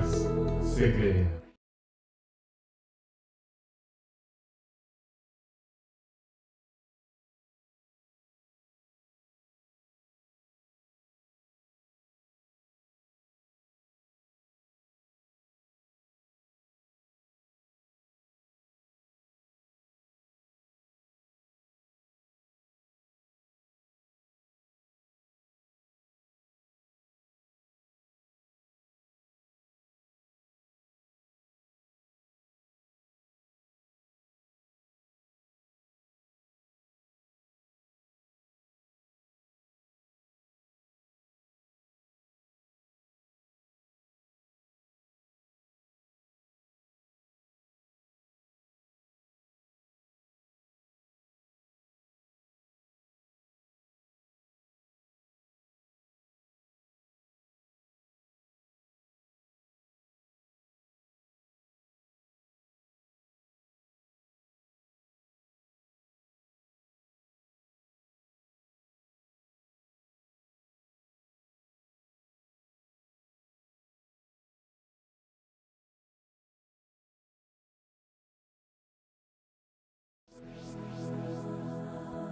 Silence, c'est clair.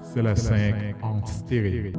C'est la 5 en stéréo.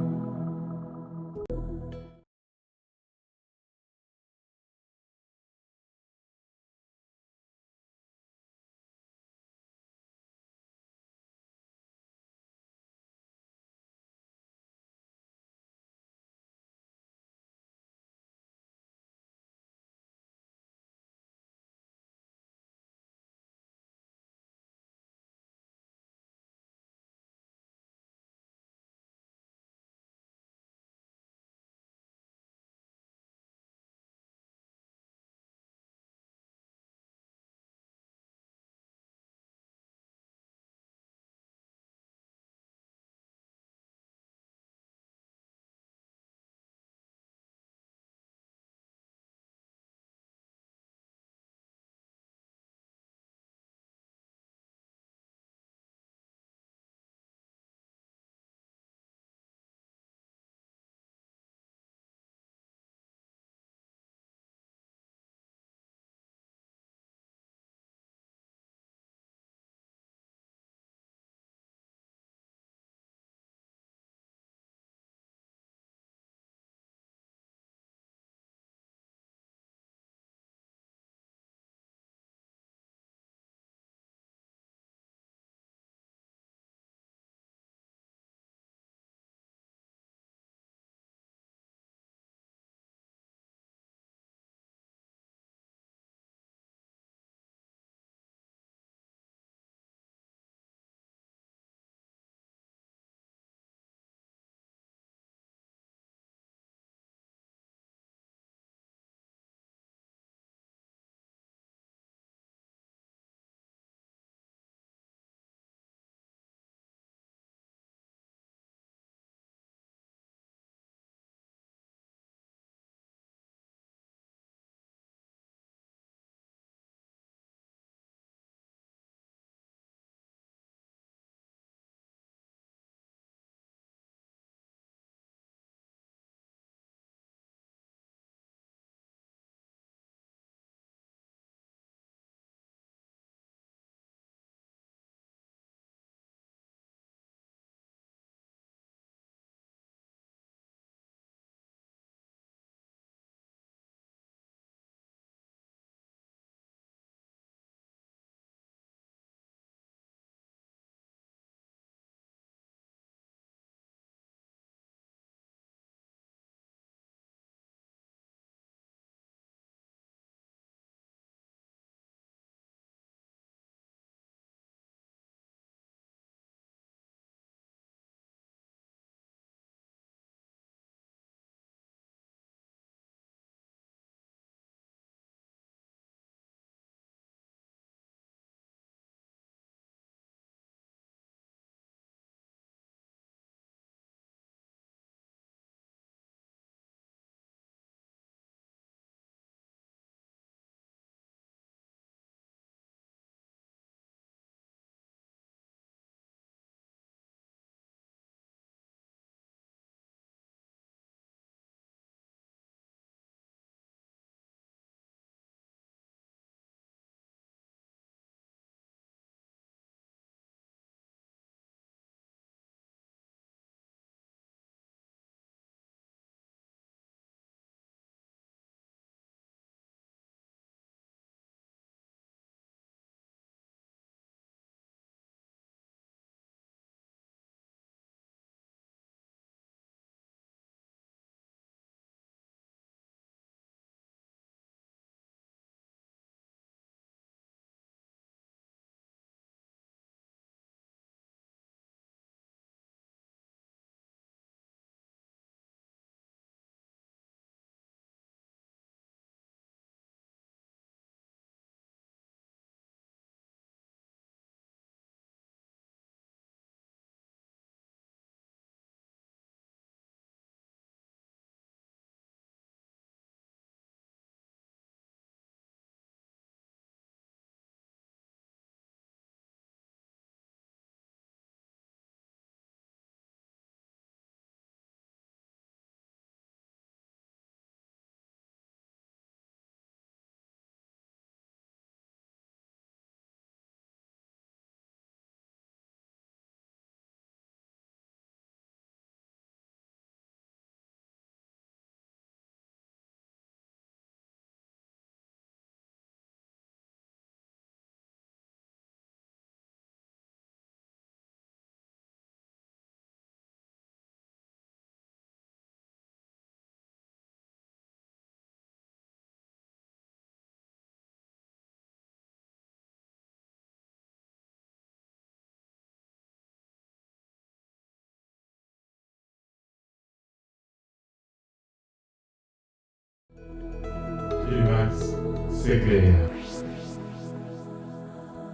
c'est clair.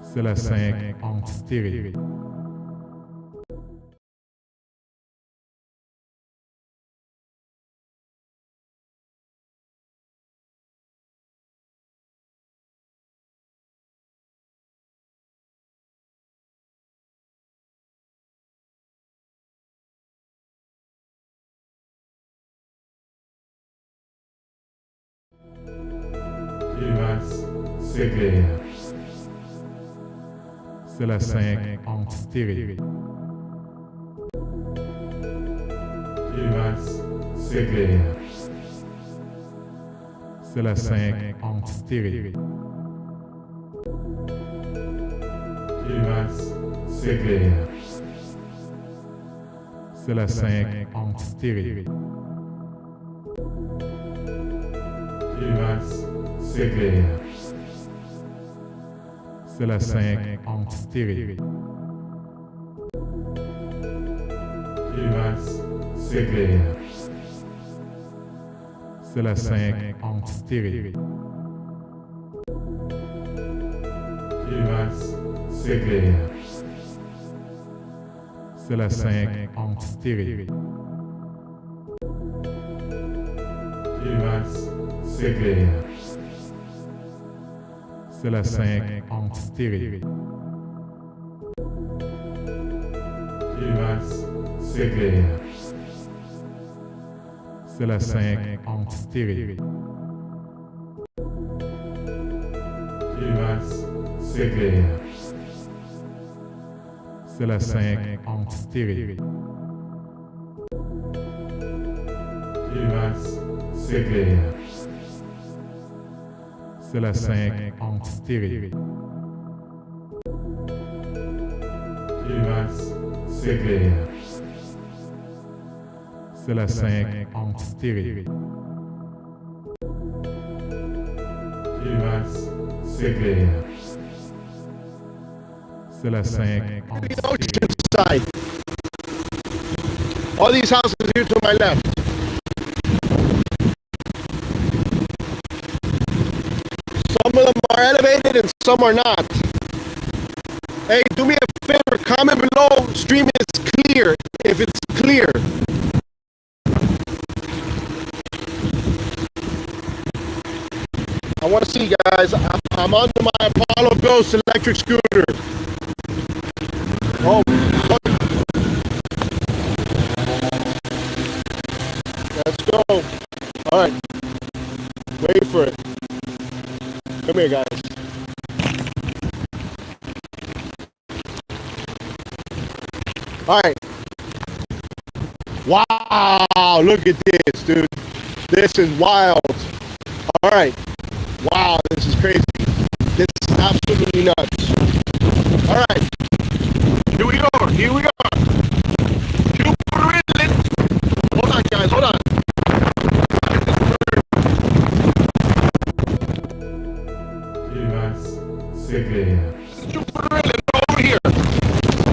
C'est la 5 en stéréo. Telemax, c'est clair. C'est la 5 en stéréo. Telemax, c'est clair. C'est la 5 en stéréo. Telemax, c'est clair. C'est la 5 en stéréo. Telemax, c'est clair. C'est la 5 en stéréo. Telemax, c'est clair. C'est la 5 en stéréo. Telemax, c'est clair. C'est la 5 en stéréo. Telemax, c'est clair. C'est la 5 en stéréo. Telemax, c'est clair. C'est la 5 en stéréo. Telemax, c'est clair. C'est la 5 en stéréo. Telemax, c'est clair. C'est la 5 en stéréo. Telemax, c'est clair. C'est la 5 en stéréo. Telemax, c'est clair. C'est la 5 en stéréo. Side. All these houses here to my left. Some of them are elevated and some are not. Hey, do me a favor, comment below, stream is clear, if it's clear. I want to see, guys, I'm on my Apollo Ghost electric scooter. Oh, let's go. All right, wait for it. Come here, guys. All right. Wow, look at this, dude. This is wild. All right. Wow, this is crazy. This is absolutely nuts. All right. Here we go. Here we go. Jupiter Inlet. Hold on, guys. Hold on. Telemax, c'est clair. Jupiter Inlet over here.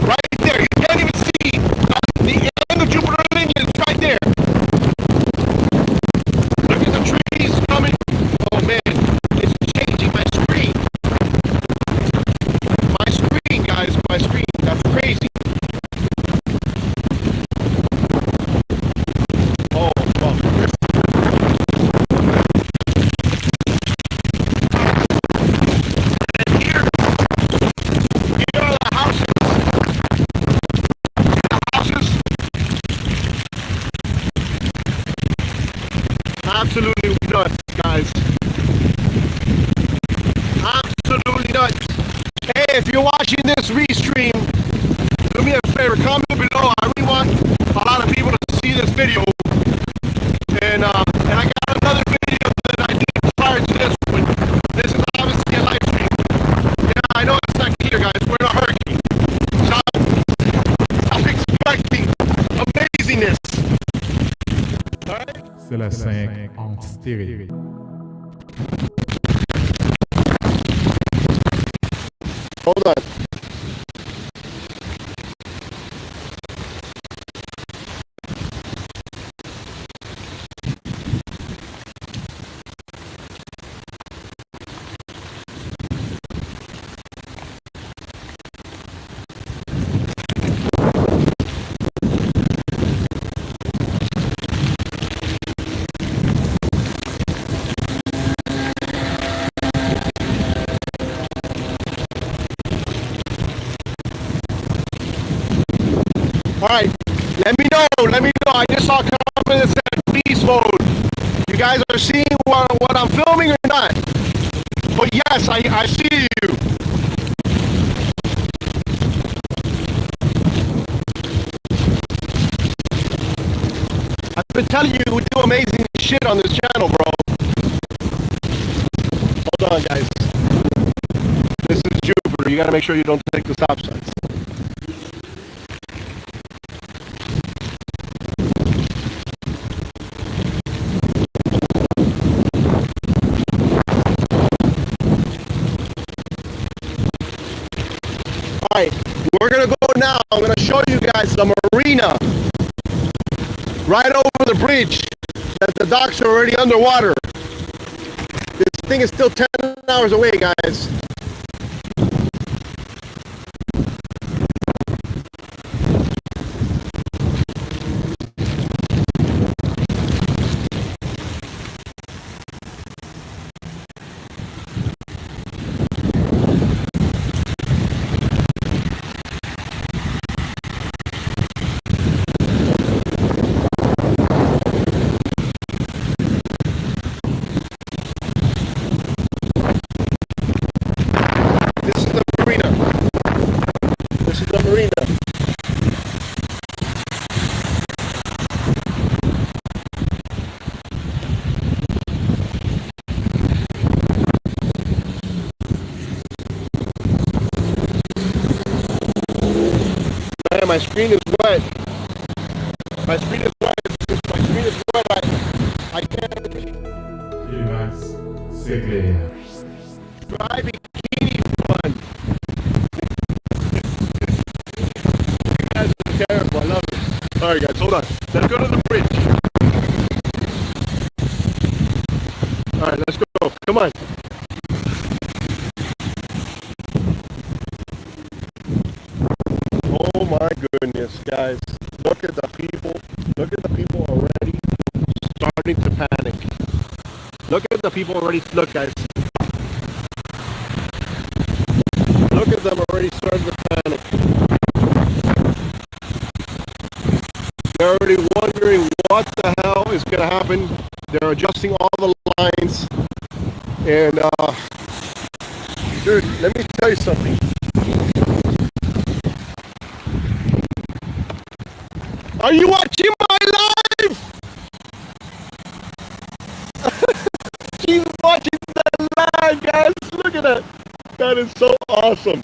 Right there. You can't even see. The end of Jupiter Inlet is right there. Look at the trees coming. Oh, man. It's changing my screen. My screen, guys. My screen. That's crazy. Oh, fuck. And here are the houses. The houses. Absolutely nuts, guys. Absolutely nuts. Hey, if you're watching this restream, do me a favor, comment below. I really want a lot of people to see this video. And I got another video that I did prior to this one. This is obviously a live stream. Yeah, I know it's not clear, guys. We're in a hurricane. So I'm expecting amazingness. All right? C'est la 5 en stéréo. Hold on. All right, let me know. I just saw a comment that said beast mode. You guys are seeing what I'm filming or not? But yes, I see you. I've been telling you we do amazing shit on this channel, bro. Hold on, guys. This is Jupiter. You gotta make sure you don't take the stop signs. Alright, we're gonna go now. I'm gonna show you guys the marina right over the bridge that the docks are already underwater. This thing is still 10 hours away, guys. My screen is wet. My screen is wet. Since my screen is wet, I can't. Telemax, c'est clair. Dry bikini fun. You guys are terrible. I love it. Alright, guys, hold on. Let's go to the bridge. Alright, let's go. Come on. Oh my goodness, guys. Look at the people. Look at the people already starting to panic. Look at the people already. Look, guys. Look at them already starting to panic. They're already wondering what the hell is going to happen. They're adjusting all the lines. And, dude, let me tell you something. Are you watching my live? She's watching the live, guys. Look at that. That is so awesome.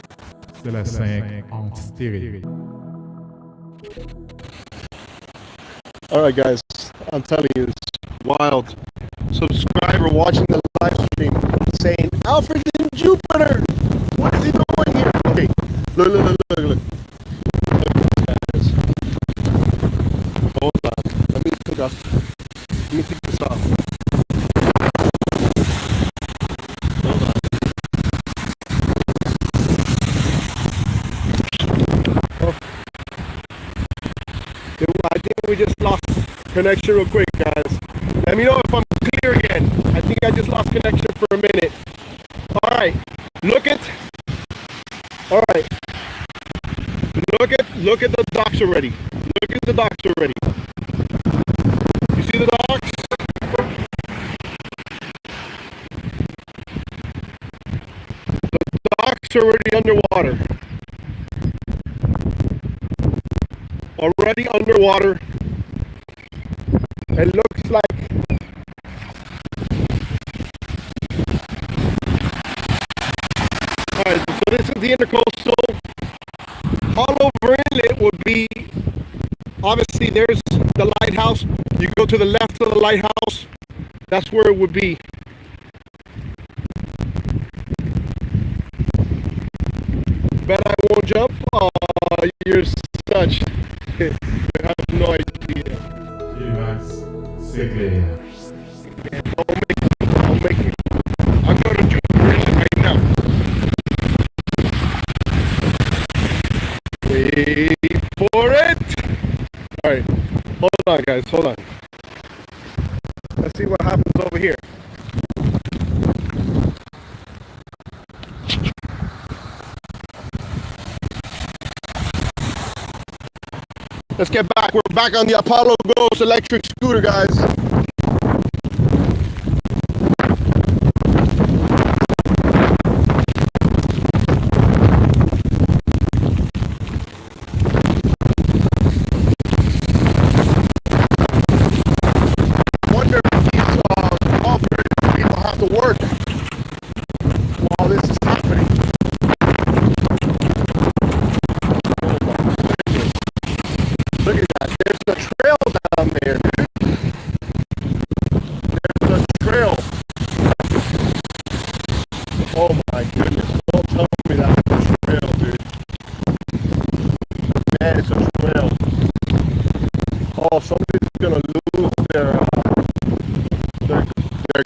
C'est la 5 en stéréo. All right, guys. I'm telling you, it's wild. Subscriber watching the live stream saying, Alfred in Jupiter. What is he doing here? Okay. Look. Hold on. Let me take this off. Hold on. Oh. I think we just lost connection real quick, guys. Let me know if I'm clear again. I think I just lost connection for a minute. Alright. Look at the docks already. Look at the docks already. You see the docks? The docks are already underwater. Already underwater. It looks like alright, so this is the intercoastal. All over inlet would be, obviously there's the lighthouse. You go to the left of the lighthouse, that's where it would be. Bet I won't jump? Oh, you're such, you have no idea. Telemax, c'est clair. Don't make me. I'm going to Jupiter right now. Wait for it. All right, hold on, guys. Hold on. Let's see what happens over here. Let's get back. We're back on the Apollo Ghost electric scooter, guys. I wonder if these operators people have to work while this is happening. Look at that. There's a trail down there, dude. There's a trail. Oh my goodness. Don't tell me that's a trail, dude. Man, it's a trail. Oh, somebody's gonna lose their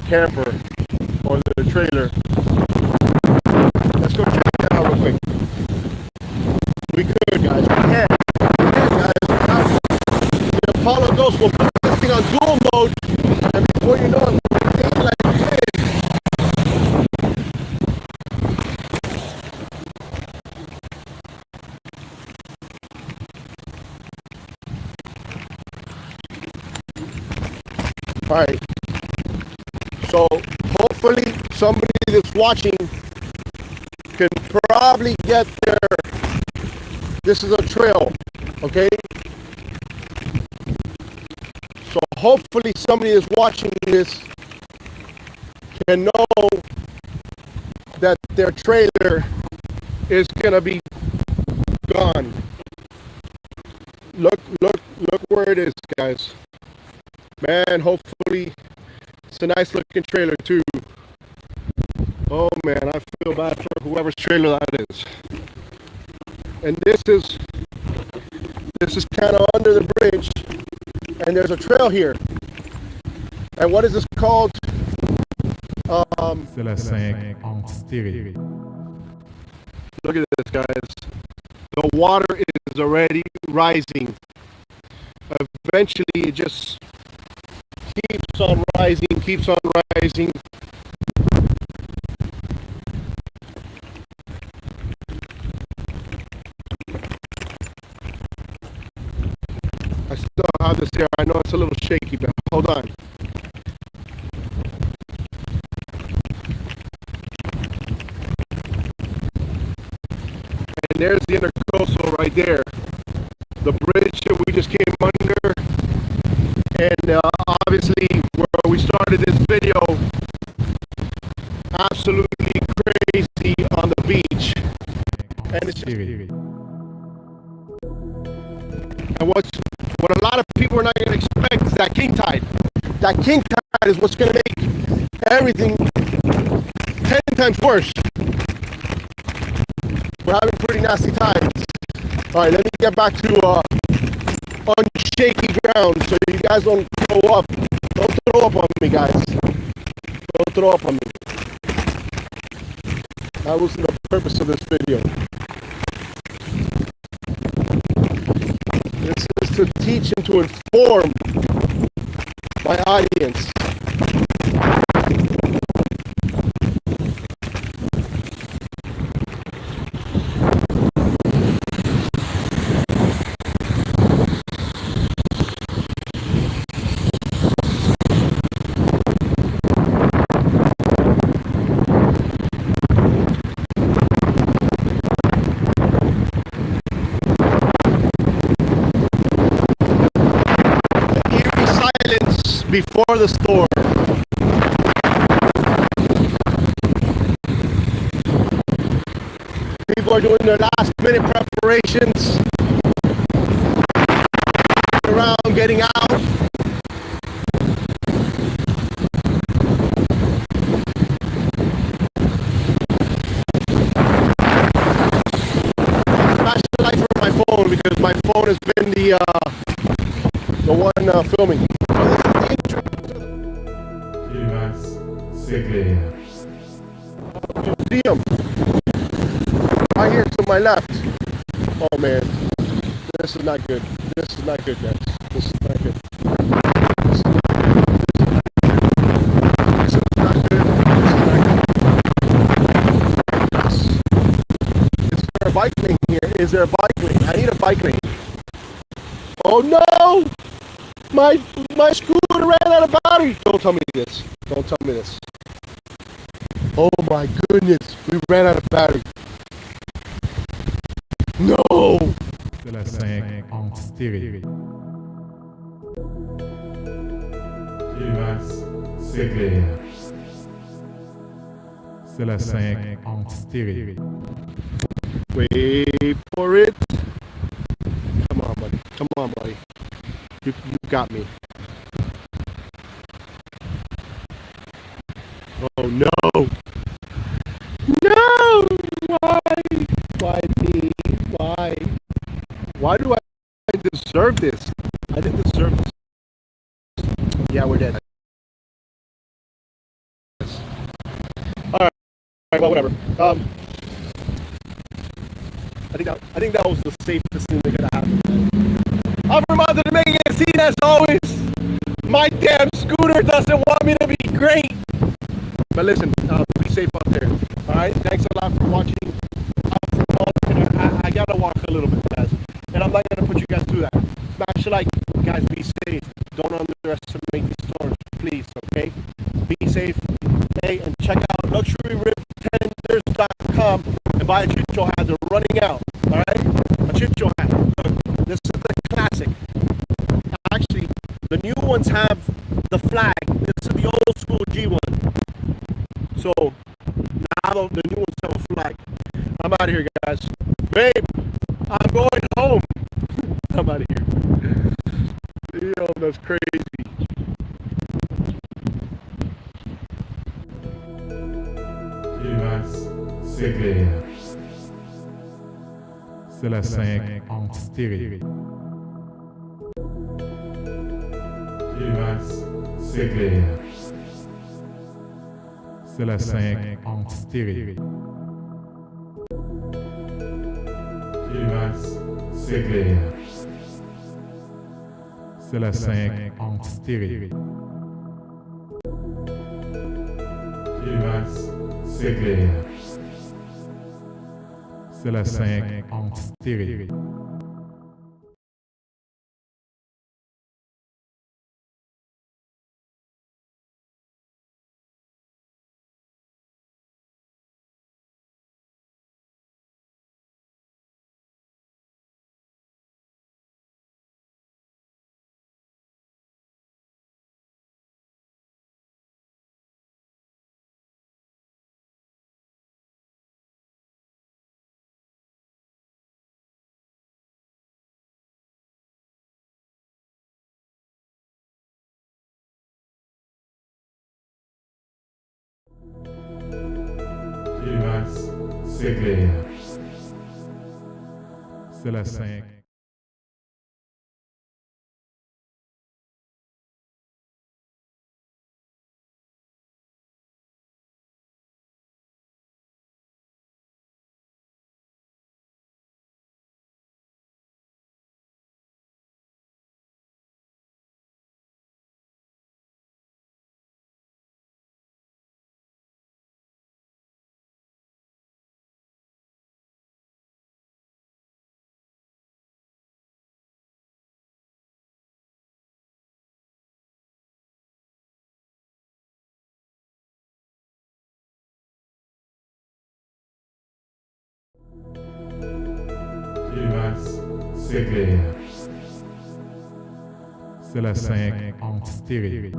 camper or their trailer. Let's go check it out real quick. We could, guys. We can. The Apollo Ghost will put this thing on dual mode, and before you know it, we're thinking like this. Alright. So hopefully somebody that's watching can probably get there. This is a trail, okay? So hopefully somebody that's watching this can know that their trailer is gonna be gone. Look where it is, guys. Man, hopefully it's a nice looking trailer too. Oh man, I feel bad for whoever's trailer that is. And this is kind of under the bridge, and there's a trail here. And what is this called? C'est la 5 en stéréo. Look at this, guys. The water is already rising. Eventually, it just keeps on rising, keeps on rising. I still have this here. I know it's a little shaky, but hold on. And there's the intercoastal right there. The bridge that we just came under. And obviously, where we started this video, absolutely crazy on the beach. And it's just, and what a lot of people are not going to expect is that king tide. That king tide is what's going to make everything 10 times worse. We're having pretty nasty tides. All right, let me get back to on shaky ground so you guys don't throw up. Don't throw up on me, guys. Don't throw up on me. That was the purpose of this video. This is to teach and to inform my audience. Before the storm. People are doing their last minute preparations, around getting out. Flash the light for my phone because my phone has been the one filming. Telemax, c'est clair. You see them right here to my left. Oh man, this is not good. This is not good, guys. This is not good. This is not good. This is not good. This is not good. Is there a bike lane here? Is there a bike lane? I need a bike lane. Oh no! My scooter ran out of battery. Don't tell me this. Don't tell me this. Oh my goodness, we ran out of battery. No! C'est la 5 en stéréo. Telemax, c'est clair. C'est la 5 en stéréo. Wait for it. Come on, buddy. Come on, buddy. You got me. Oh no! No! Why? Why me? Why? Why do I deserve this? I didn't deserve this. Yeah, we're dead. All right, well, whatever. I think that was the safest thing that could have happened. I'm reminded to make it scene as always. My damn scooter doesn't want me to be great. But listen, be safe out there. All right, thanks a lot for watching. I gotta walk a little bit, guys, and I'm not gonna put you guys through that. Smash a like, guys. Be safe. Don't underestimate these storms, please. Okay, be safe. Okay, and check out luxuryribtenders.com and buy a Chicho hat. They're running out. All right, a Chicho hat. Look, this is the classic. Actually, the new ones have the flag. This is the old school G1. So now the new ones have a flag. I'm out of here, guys. Babe, I'm going home. I'm out of here. Yo, that's crazy. Telemax, c'est clair. C'est la 5 en stéréo. Telemax, c'est clair. C'est la 5 en stéréo. Telemax, c'est clair. C'est la 5 en stéréo. Telemax, c'est clair. C'est la 5 en stéréo. Telemax, c'est clair. C'est la 5. Telemax, c'est clair. C'est la 5 en stéréo.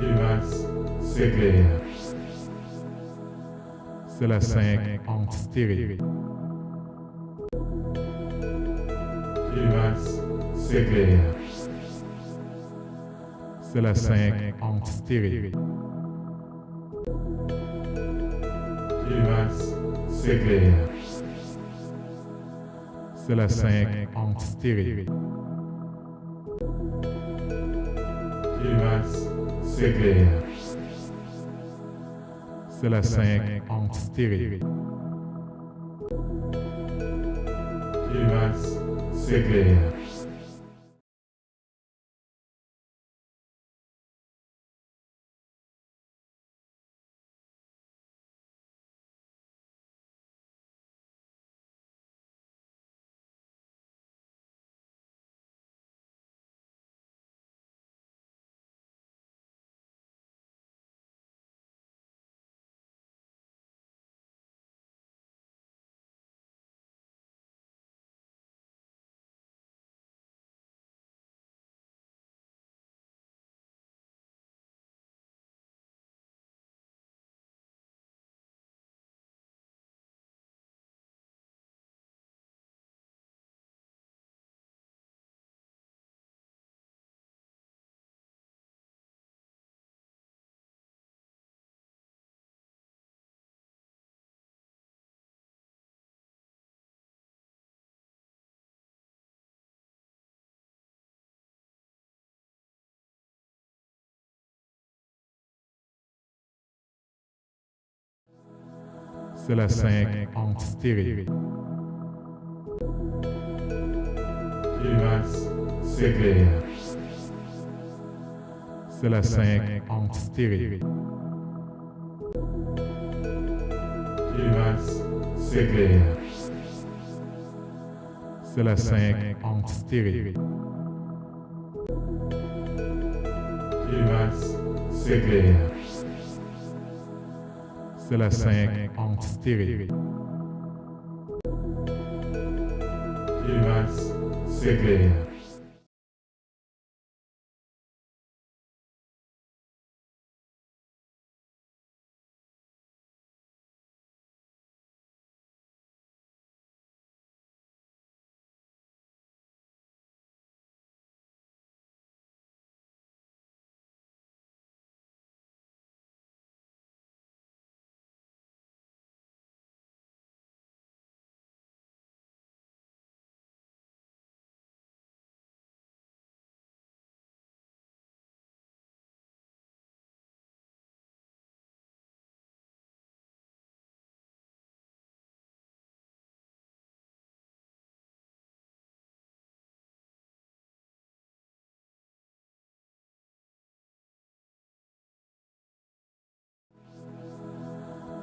Telemax, c'est clair. C'est la 5 en stéréo. Telemax, c'est clair. C'est la 5 en stéréo. Telemax, c'est clair. C'est la 5 en stéréo. Telemax, c'est clair. C'est la 5 en stéréo. Telemax, c'est clair. C'est la 5 en stéréo. Telemax, c'est clair. C'est la 5 en stéréo. Telemax, c'est clair. C'est la 5 en stéréo. Telemax, c'est clair. C'est la 5 en stéréo. Telemax, c'est clair.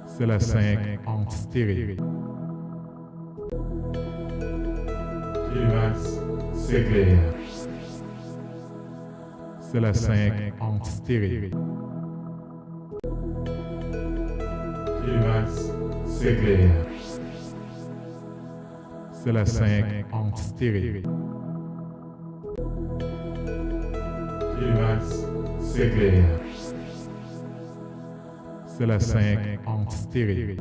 C'est la 5 en stéréo. Telemax, c'est clair. C'est la 5 en stéréo. Telemax, c'est clair. C'est la 5 en stéréo. Telemax, c'est clair. C'est la 5 en stéréo.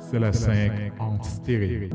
C'est la 5 en stéréo.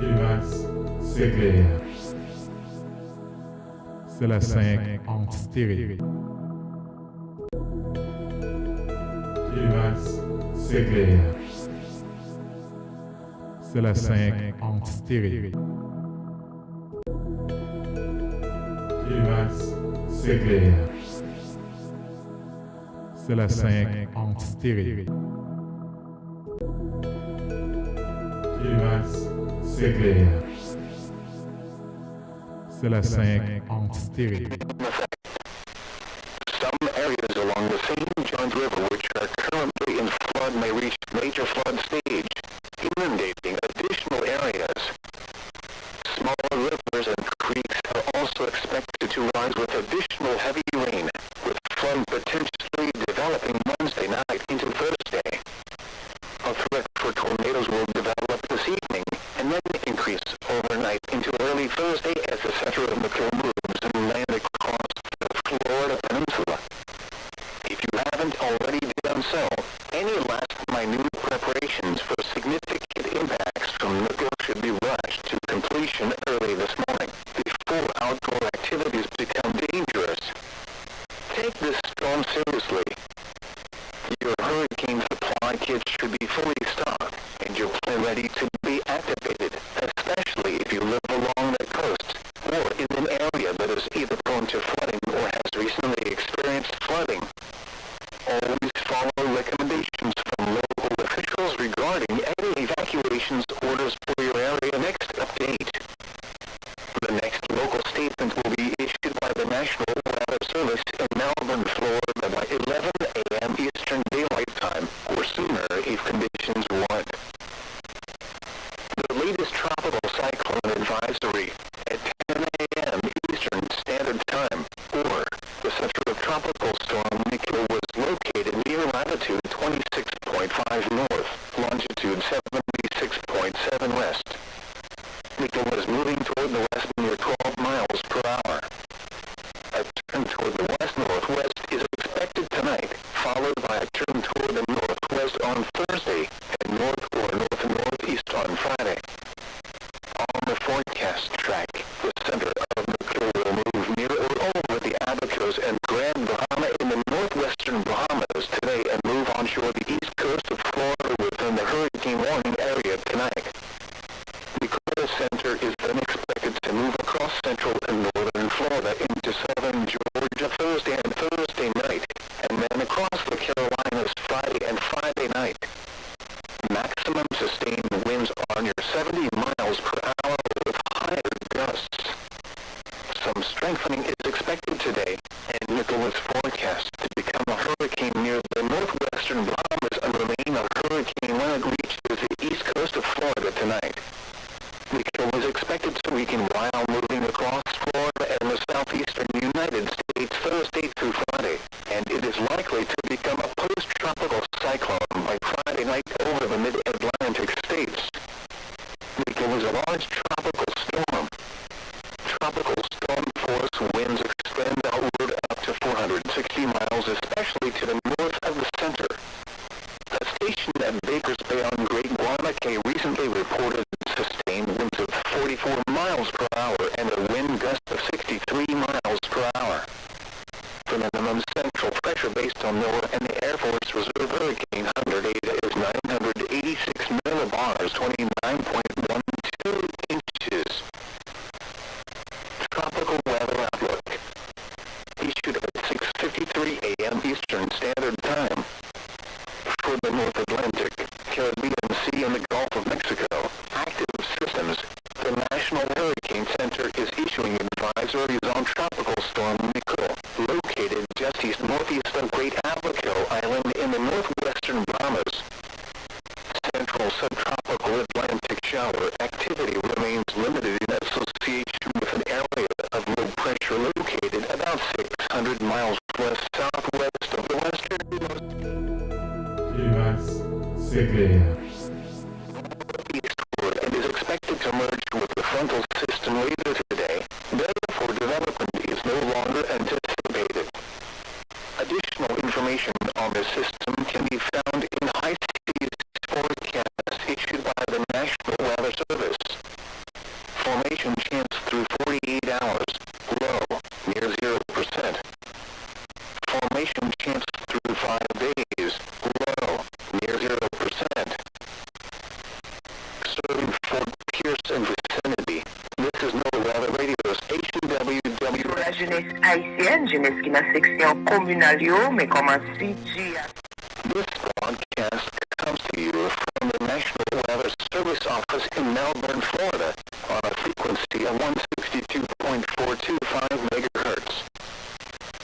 Telemax, c'est clair. C'est la 5 en stéréo. Telemax, c'est clair. C'est la 5 en stéréo. Telemax, c'est clair. C'est la 5 en stéréo. Telemax, c'est clair. C'est la 5 en stéréo. Some areas along the St. Johns River which are currently in flood may reach major flood stage, inundating additional areas. Smaller rivers and creeks are also expected to rise with additional heavy rain, with flood potentially developing Wednesday night into Thursday. A threat for tornadoes will develop this evening and then increase overnight into early Thursday as the center of Nicole moves and land across the Florida Peninsula. If you haven't already done so, any last minute preparations for significant impacts from Nicole should be rushed to completion early this morning before outdoor activities become dangerous. Take this storm seriously. Your hurricane supply kit should be fully stocked and your plan ready to be activated, especially if you live along the coast or in an area that is either prone to flooding or has recently experienced flooding. Always follow recommendations from local officials regarding any evacuations orders for your area. Next update. The next local statement will be issued by the National Weather Service in Melbourne, Florida by 11 a.m. Eastern Daylight Time, or sooner if conditions warrant. The latest tropical cyclone advisory at 10 a.m. Eastern Standard Time, or the center of tropical storm Nicole was located near latitude 26.5 north, longitude 76.7 west. Nicole was moving toward the west near 12 miles per hour. A turn toward the west-northwest is expected tonight, followed by a turn toward the northwest on Thursday and north or north-northeast on Friday. On the forecast track, the center of Nicole will move near or over the Abacos and Grand Bahama in the northwestern Bahamas today and move onshore the east coast of Florida within the hurricane warning area tonight. Nicole's center is then expected to move across central and northern Florida into southern Georgia Thursday and Thursday night, and then across the Carolinas Friday and Friday night. Maximum sustained winds are near 70 miles per hour with higher gusts. Some strengthening is expected today, and Nicole is forecast to become a hurricane near the northwestern Bahamas and remain a hurricane when it reaches the east coast of Florida tonight. Nicole is expected to weaken while moving across Florida and the southeastern United States Thursday through Friday, and it is likely to become a post-tropical cyclone by Friday night over the mid-Atlantic states. Nicole is a large tropical storm. Tropical storm force winds extend outward up to 460 miles, especially to the north of the center. A station at Baker's Bay on Great Guanacaste recently reported sustained winds of 44 miles per hour and a wind gust of 63 miles per hour. The minimum central pressure based on NOAA and the Air Force Reserve Hurricane Hunter data is 986 millibars, 29.12 inches. Tropical weather outlook. Issued at 6:53 a.m. Eastern Standard Time. For the North Atlantic, Caribbean Sea and the Gulf of Mexico, active systems, the National Hurricane Center is issuing advisories on Tropical Storm Nicole, located just east-northeast of Great Abaco Island in the northwestern Bahamas. Central subtropical Atlantic shower activity remains limited in association with an area of low pressure located about 600 miles west-southwest of the western Telemax, c'est clair. eastward and is expected to merge with the frontal system later today. Therefore, development is no longer anticipated. Additional information on the system can be found in high-seas forecasts issued by the National Weather Service. haïtienne, jeunesse qui dans section communale, mais comment si This broadcast comes to you from the National Weather Service office in Melbourne, Florida, on a frequency of 162.425 megahertz.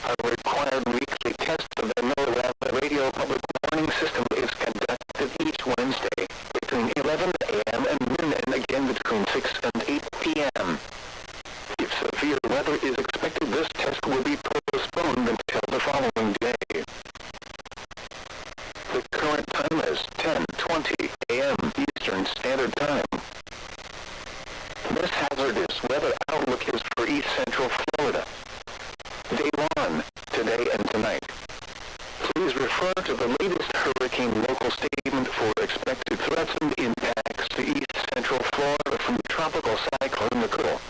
A required weekly test of the NOAA radio public warning system is conducted each Wednesday between 11 a.m. and noon, and again between 6 and 8 p.m. If severe weather is expected, this test will be postponed until the following day. The current time is 10:20 a.m. Eastern Standard Time. This hazardous weather outlook is for East Central Florida. Day 1, today and tonight. Please refer to the latest hurricane local statement for expected threats and impacts to East Central Florida from Tropical Cyclone Nicole.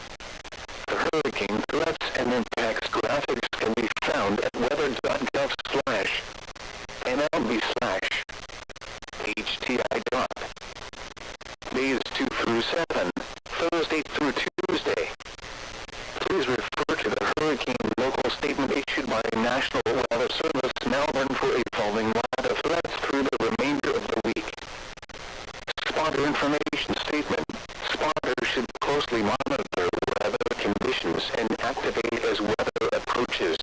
The hurricane threats and impacts graphics can be found at weather.gov/MLB/HTI. Days 2 through 7, Thursday through Tuesday. Please refer to the hurricane local statement issued by National Weather Service Melbourne for evolving weather threats through the remainder of the week. Spotter information statement. Spotters should closely monitor weather conditions and activate as weather approaches.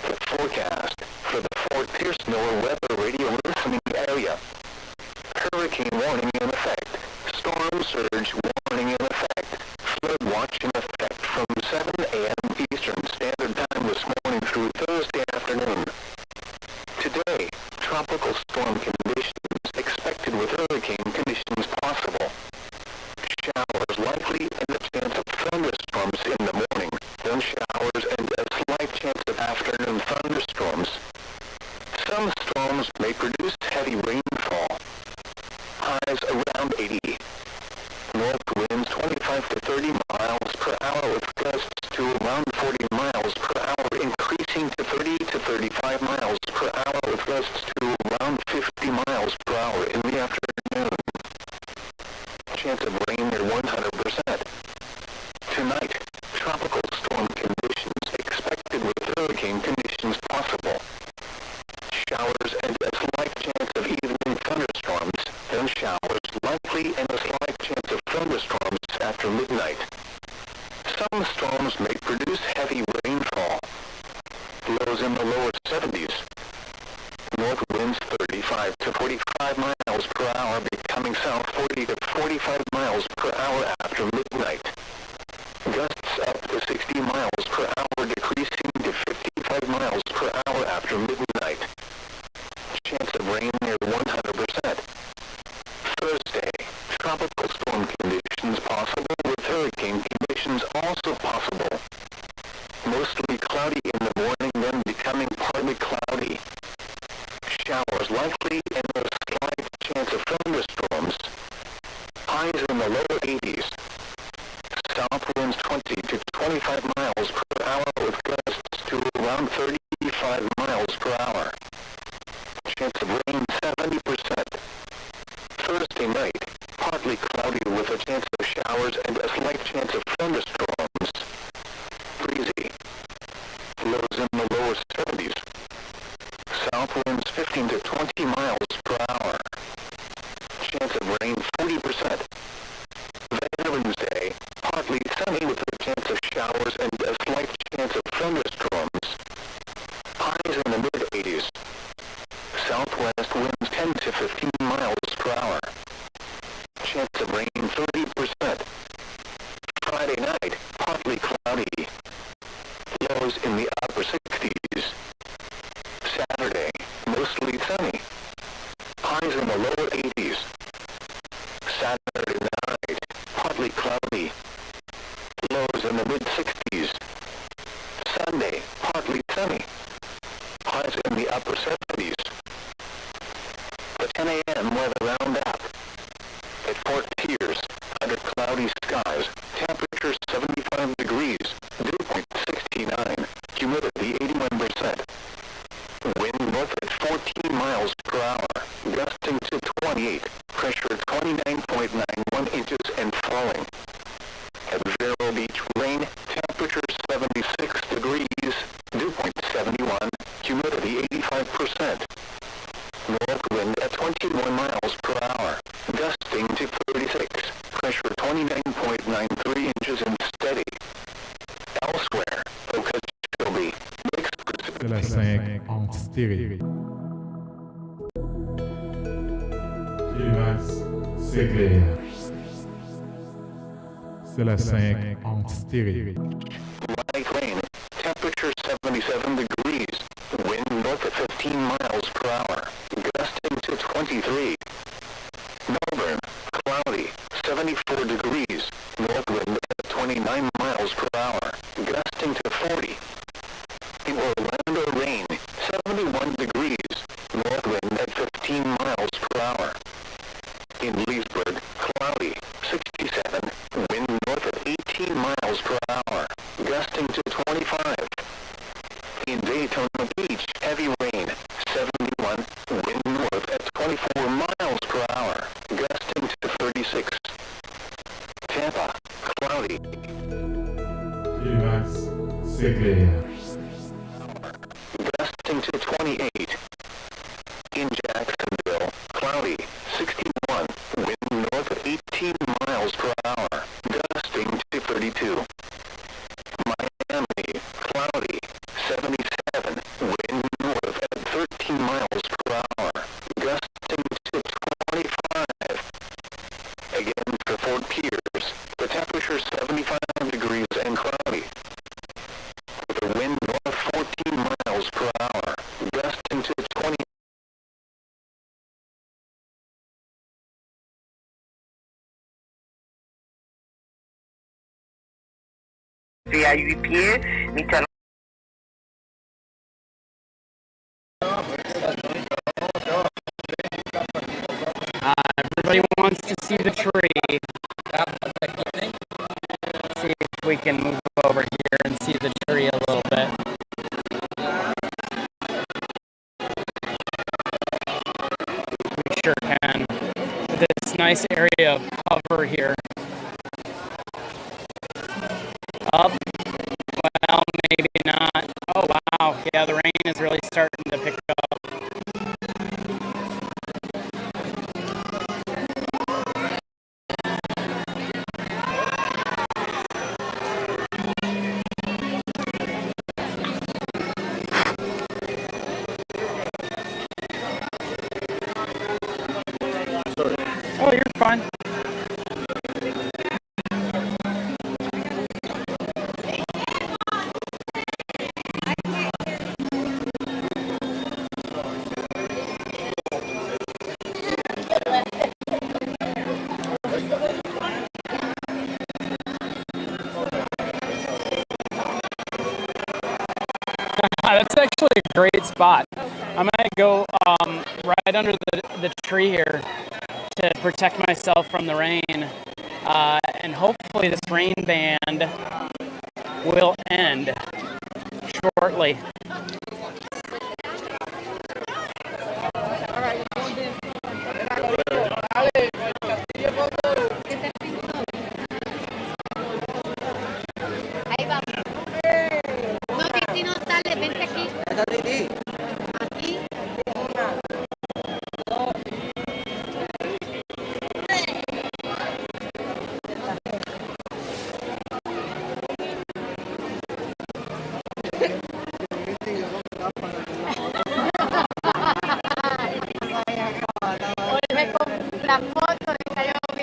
The forecast for the Fort Pierce NOAA Weather Radio listening area. Hurricane warning in effect. Storm surge warning in effect. Flood watch in effect from 7 a.m. Eastern Standard Time this morning through Thursday afternoon. Today, tropical storm conditions expected with hurricane conditions possible. Showers likely and a chance of thunderstorms in the morning, then showers and a slight chance of afternoon thunderstorms. Some storms may produce heavy rainfall. Highs around 80. North winds 25 to 30 miles per hour with gusts to around 40 miles per hour, increasing to 30 to 35 miles per hour with gusts to around 50 miles per hour in the afternoon. Chance of rain near 100%. Tonight, tropical storm conditions expected with hurricane conditions possible. Showers and a slight chance of evening thunderstorms, then showers likely and a slight chance of thunderstorms after midnight. Some storms may produce heavy rainfall. Lows in the lower 70s. North winds 35 to 45 miles per hour, becoming south 40 to 45 miles per hour after midnight. Gusts up to 60 miles per hour, decreasing to 55 miles per hour after midnight. Chance of rain near 100%. Thursday, tropical storm conditions possible with hurricane conditions also possible. Mostly cloudy in the morning, then becoming partly cloudy. Showers likely and a slight chance of thunderstorms. Highs in the lower 80s. South winds 20 to 25 miles per hour with gusts to around 35 miles per hour. Chance of rain 70%. Thursday night, partly cloudy with a chance of showers and a slight chance of thunderstorms. Breezy. Lows in the lower 70s. South winds 15 to 20 miles per hour. Chance of rain 40%. Wednesday, partly sunny with a chance of showers and a slight chance of thunderstorms. Highs in the mid-80s. Southwest winds 10 to 15 miles per hour. Chance of rain 30%. Friday night, partly cloudy. Lows in the upper 60s. Saturday, mostly sunny. Highs in the lower 80s. Saturday night, partly cloudy. Lows in the mid-60s. Sunday, partly sunny. Highs in the upper 70s. The 10 a.m. weather roundup. At Fort Pierce, under cloudy skies, temperature 75 degrees, dew point 69, humidity 81%. Wind north at 14 miles per hour, gusting to 28, pressure 29.91 inches and falling. At Vero Beach, rain, temperature 76 21 miles per hour, gusting to 36. Pressure 29.93 inches and steady. Elsewhere, Okeechobee. C'est la 5 en stéréo. Telemax, c'est clair. C'est la 5 en stéréo. Light rain. Temperature 77 degrees. Wind north at 15 miles per hour. Gusting to 23. Melbourne. Cloudy. 74 degrees. North wind at 29 miles per hour. Gusting to 40. In Orlando, rain. 71 degrees. North wind at 15 miles per hour. In Leesburg, cloudy. 67. Wind north at 18 miles per hour. Gusting to 25. In Daytona Beach, heavy rain. 71. Wind north at 24 miles per hour. Gusting to 36. Tampa, cloudy. Telemax, c'est clair. Gusting to 28. In Jacksonville, cloudy. 61. Wind north at 18 miles per hour. Gusting to 32. Miami, cloudy. 77. Wind north at 13 miles per hour. Gusting to 25. Again for Fort Pierce, the temperature 75 degrees and cloudy. With a wind north 14 miles per hour. Gusting to 20. À 8 pieds, Nicole. Everybody wants to see the tree. See if we can move over here and see the tree a little bit. We sure can. This nice area of cover here. Up. Well, maybe not. Oh, wow. Yeah, the rain is really starting to pick up. Oh, you're fine. That's actually a great spot. I might go right under the tree here to protect myself from the rain. And hopefully this rain band will end shortly.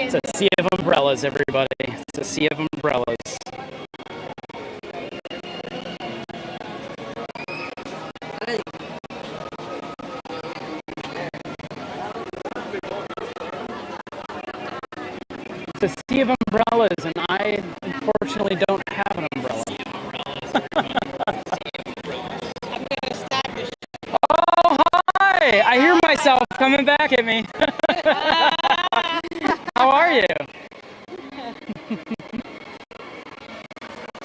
It's a sea of umbrellas, everybody. It's a sea of umbrellas. It's a sea of umbrellas, and I unfortunately don't have an umbrella. Oh, hi! I hear myself coming back at me. How are you?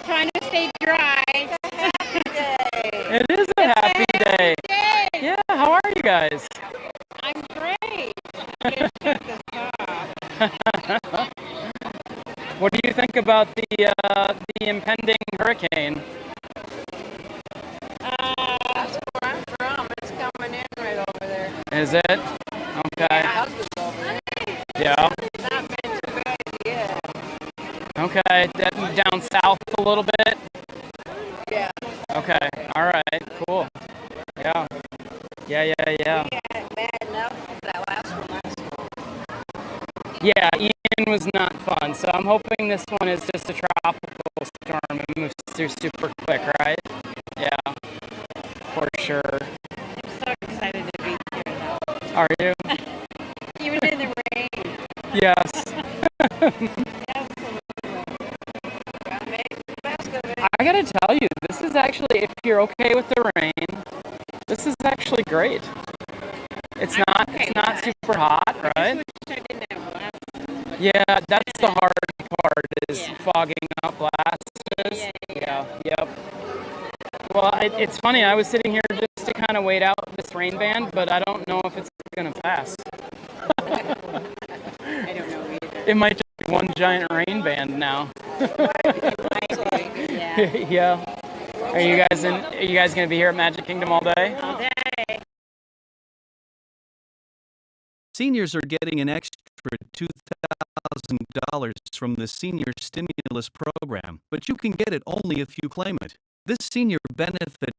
Trying to stay dry. It is a happy day. Yeah, how are you guys? I'm great. What do you think about the impending hurricane? That's where I'm from. It's coming in right over there. Is it? Okay. Yeah. Not been too bad yet. Okay. Down south a little bit. Yeah. Okay. All right. Cool. Yeah. Yeah. We had bad enough that last one. Yeah. Ian was not fun. So I'm hoping this one is just a tropical storm and moves through super quick, right? Yeah. For sure. I'm so excited to be here though. Are you? Even in the rain. Yes. Absolutely. I made the best of it. I gotta tell you, this is actually, if you're okay with the rain, this is actually great. It's not super hot, right? I didn't have glasses. Yeah, that's the hard part is Yeah. fogging up glasses. Yeah. Yep. Well, it's funny. I was sitting here just to kind of wait out this rain band, but I don't know if it's gonna pass. I don't know either. It might just be one giant rain band now. Yeah. Yeah. Are you guys gonna be here at Magic Kingdom all day? All day. Seniors are getting an extra $2,000 from the Senior Stimulus Program, but you can get it only if you claim it. This senior benefit.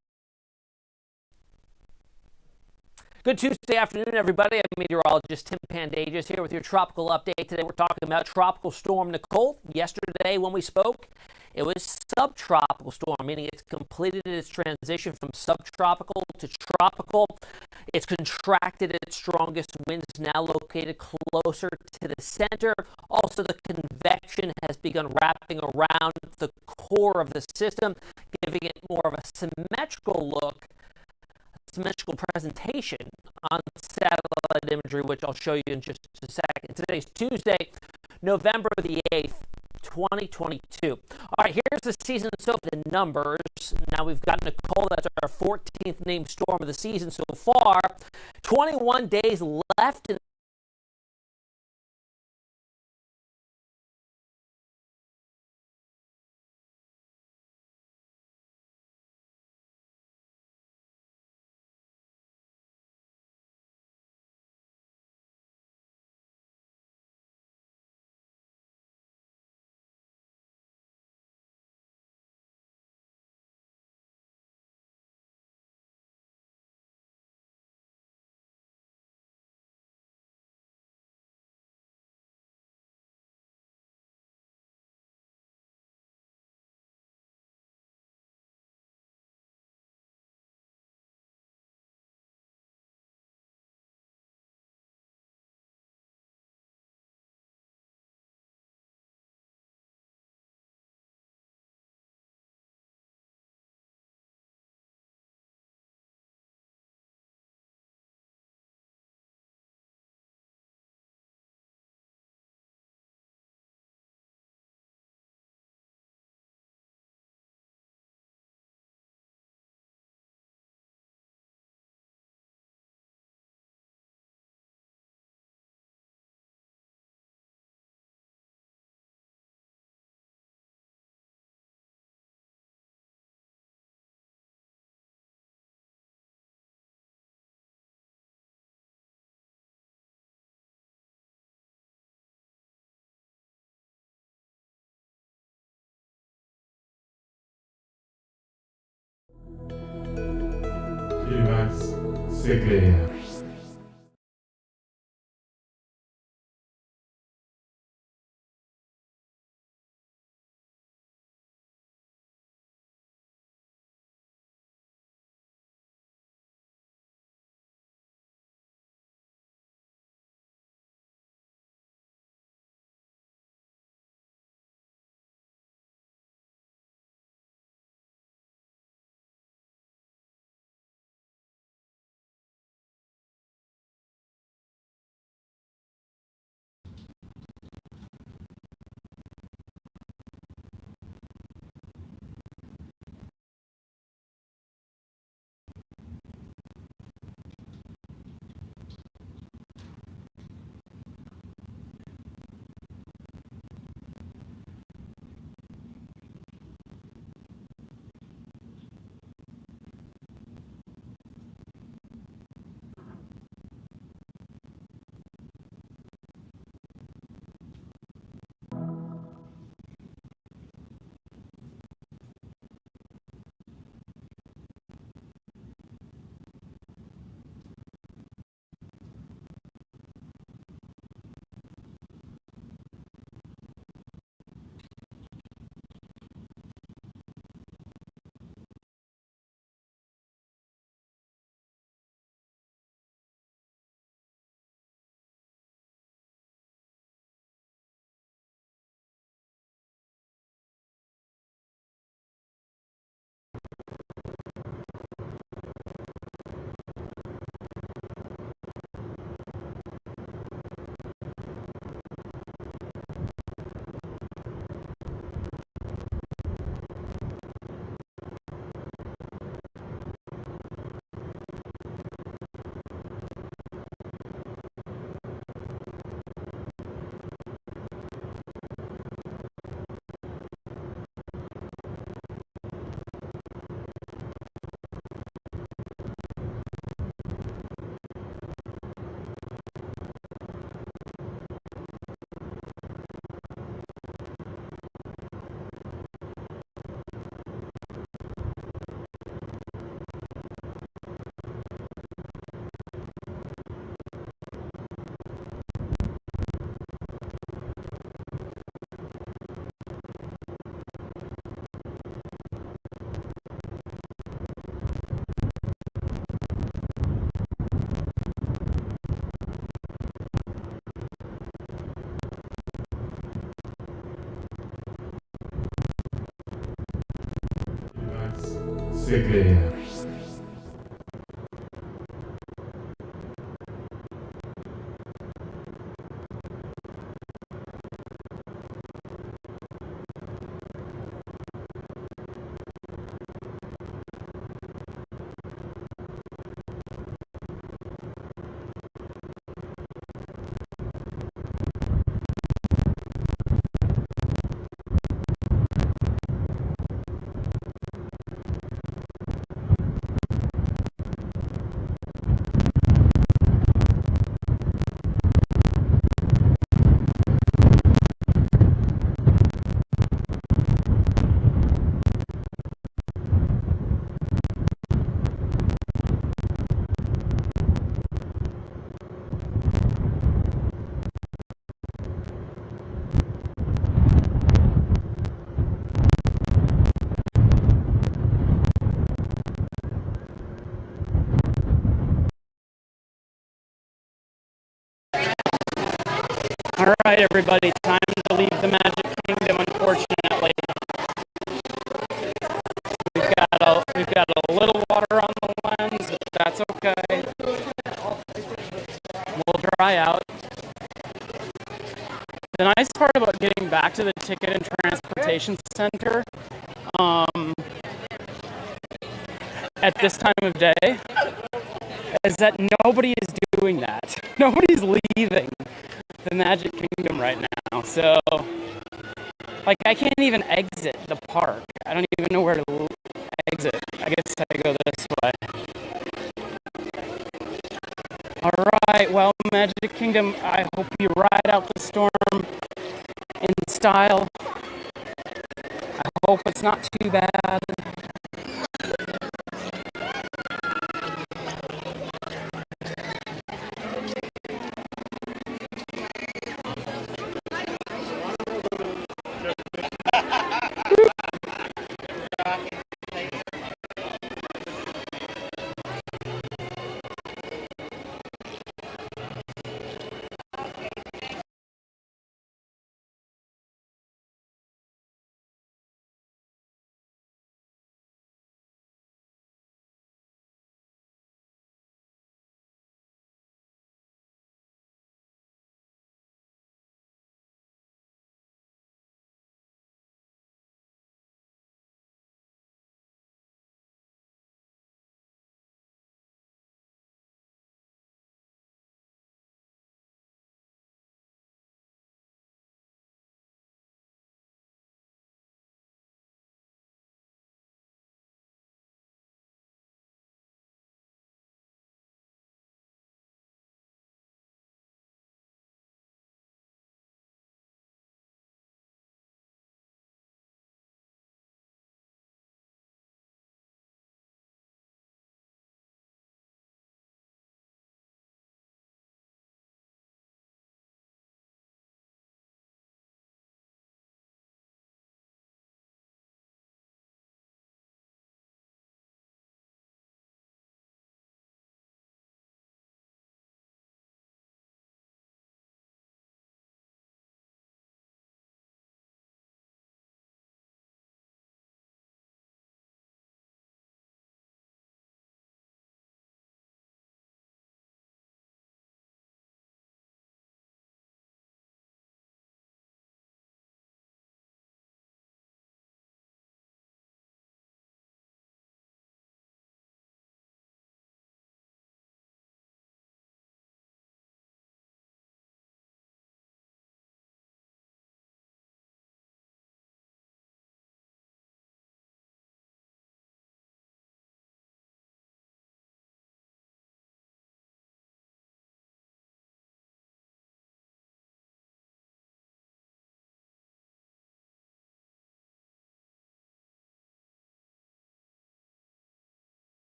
Good Tuesday afternoon, everybody. I'm meteorologist Tim Pandages here with your tropical update. Today we're talking about Tropical Storm Nicole. Yesterday when we spoke, it was subtropical storm, meaning it's completed its transition from subtropical to tropical. It's contracted its strongest winds, now located closer to the center. Also, the convection has begun wrapping around the core of the system, giving it more of a symmetrical look, symmetrical presentation on satellite imagery, which I'll show you in just a second. Today's Tuesday, November the 8th, 2022. All right, here's the season so the numbers. Now we've got Nicole. That's our 14th named storm of the season so far. 21 days left in Telemax, c'est clair. c'est clair. All right, everybody, time to leave the Magic Kingdom, unfortunately. We've got a little water on the lens, but that's okay. We'll dry out. The nice part about getting back to the Ticket and Transportation Center at this time of day is that nobody is doing that. Nobody's leaving the Magic Kingdom right now. So, like, I can't even exit the park. I don't even know where to exit. I guess I go this way. Alright, well, Magic Kingdom, I hope you ride out the storm in style. I hope it's not too bad.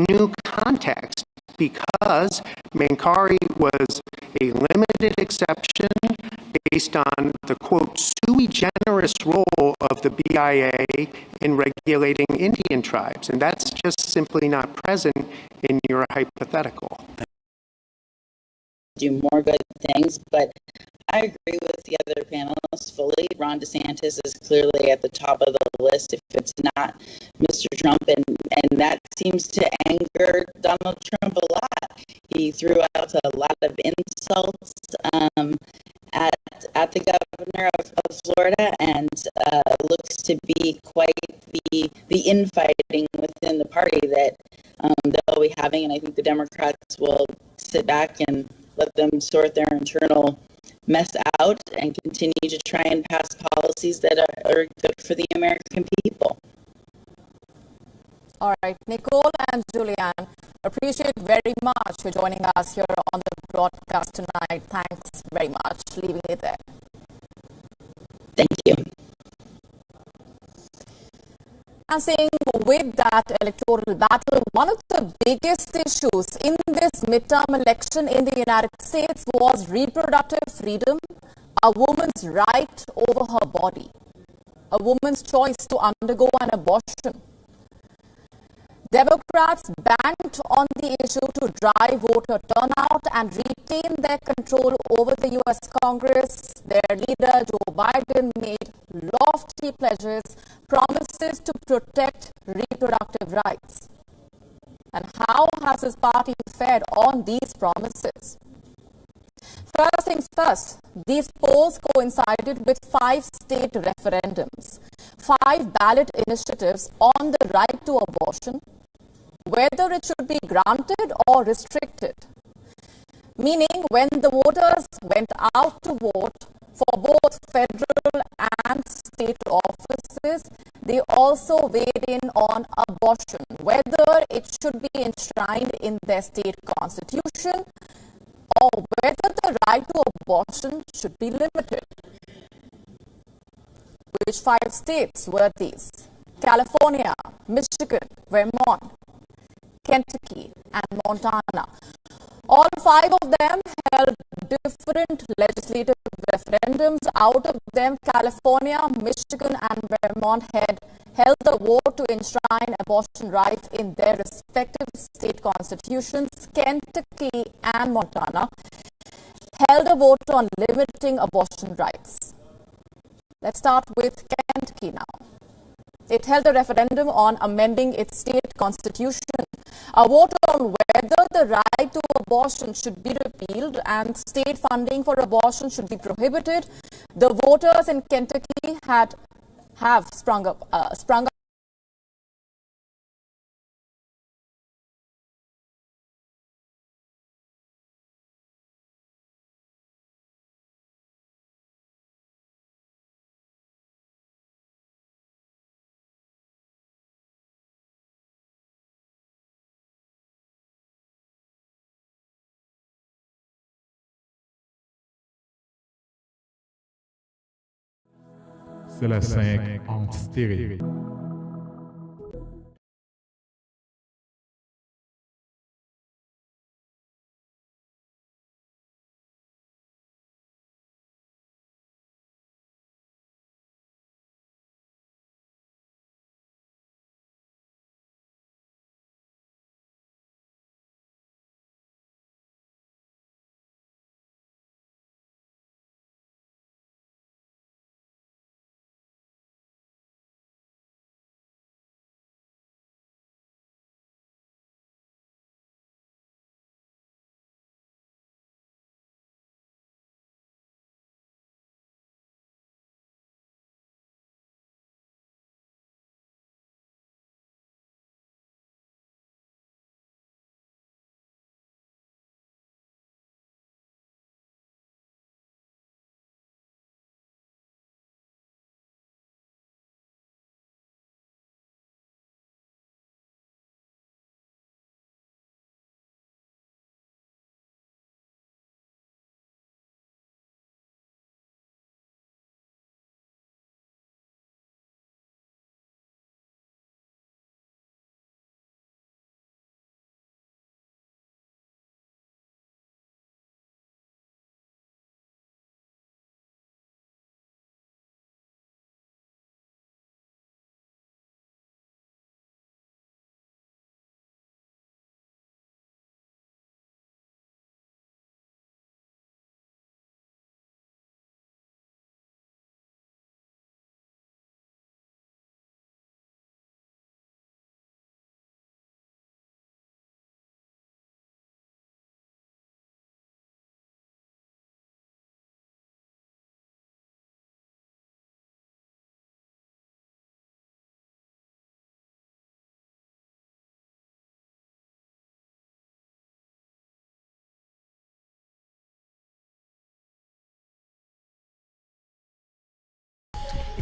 new context because Mankari was a limited exception based on the, quote, sui generis role of the BIA in regulating Indian tribes. And that's just simply not present in your hypothetical. Do more good things, but I agree with the other panelists fully. Ron DeSantis is clearly at the top of the list if it's not Mr. Trump, and that seems to anger Donald Trump a lot. He threw out a lot of insults at the governor of Florida, and looks to be quite the infighting within the party that they'll be having, and I think the Democrats will sit back and let them sort their internal mess out and continue to try and pass policies that are good for the American people. All right, Nicole and Julianne, appreciate very much for joining us here on the broadcast tonight. Thanks very much. Leaving it there. Thank you. And saying with that electoral battle, one of the biggest issues in this midterm election in the United States was reproductive freedom, a woman's right over her body, a woman's choice to undergo an abortion. Democrats banked on the issue to drive voter turnout and retain their control over the U.S. Congress. Their leader, Joe Biden, made lofty pledges, promises to protect reproductive rights. And how has his party fared on these promises? First things first, these polls coincided with 5 state referendums, 5 ballot initiatives on the right to abortion, whether it should be granted or restricted. Meaning, when the voters went out to vote for both federal and state offices, they also weighed in on abortion, whether it should be enshrined in their state constitution or whether the right to abortion should be limited. Which 5 states were these? California, Michigan, Vermont, Kentucky, and Montana. All 5 of them held different legislative referendums. Out of them, California, Michigan, and Vermont held the vote to enshrine abortion rights in their respective state constitutions. Kentucky and Montana held a vote on limiting abortion rights. Let's start with Kentucky now. It held a referendum on amending its state constitution. A vote on whether the right to abortion should be repealed and state funding for abortion should be prohibited. The voters in Kentucky have sprung up C'est la 5 en stéréo.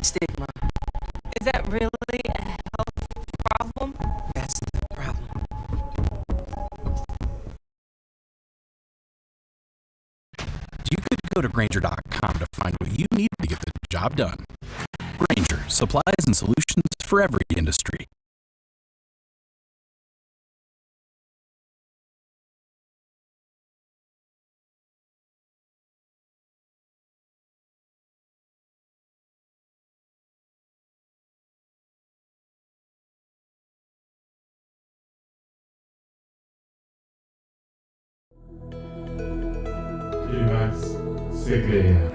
Stigma. Is that really a health problem? That's the problem. You could go to Grainger.com to find what you need to get the job done. Grainger, supplies and solutions for every industry. Telemax, c'est clair.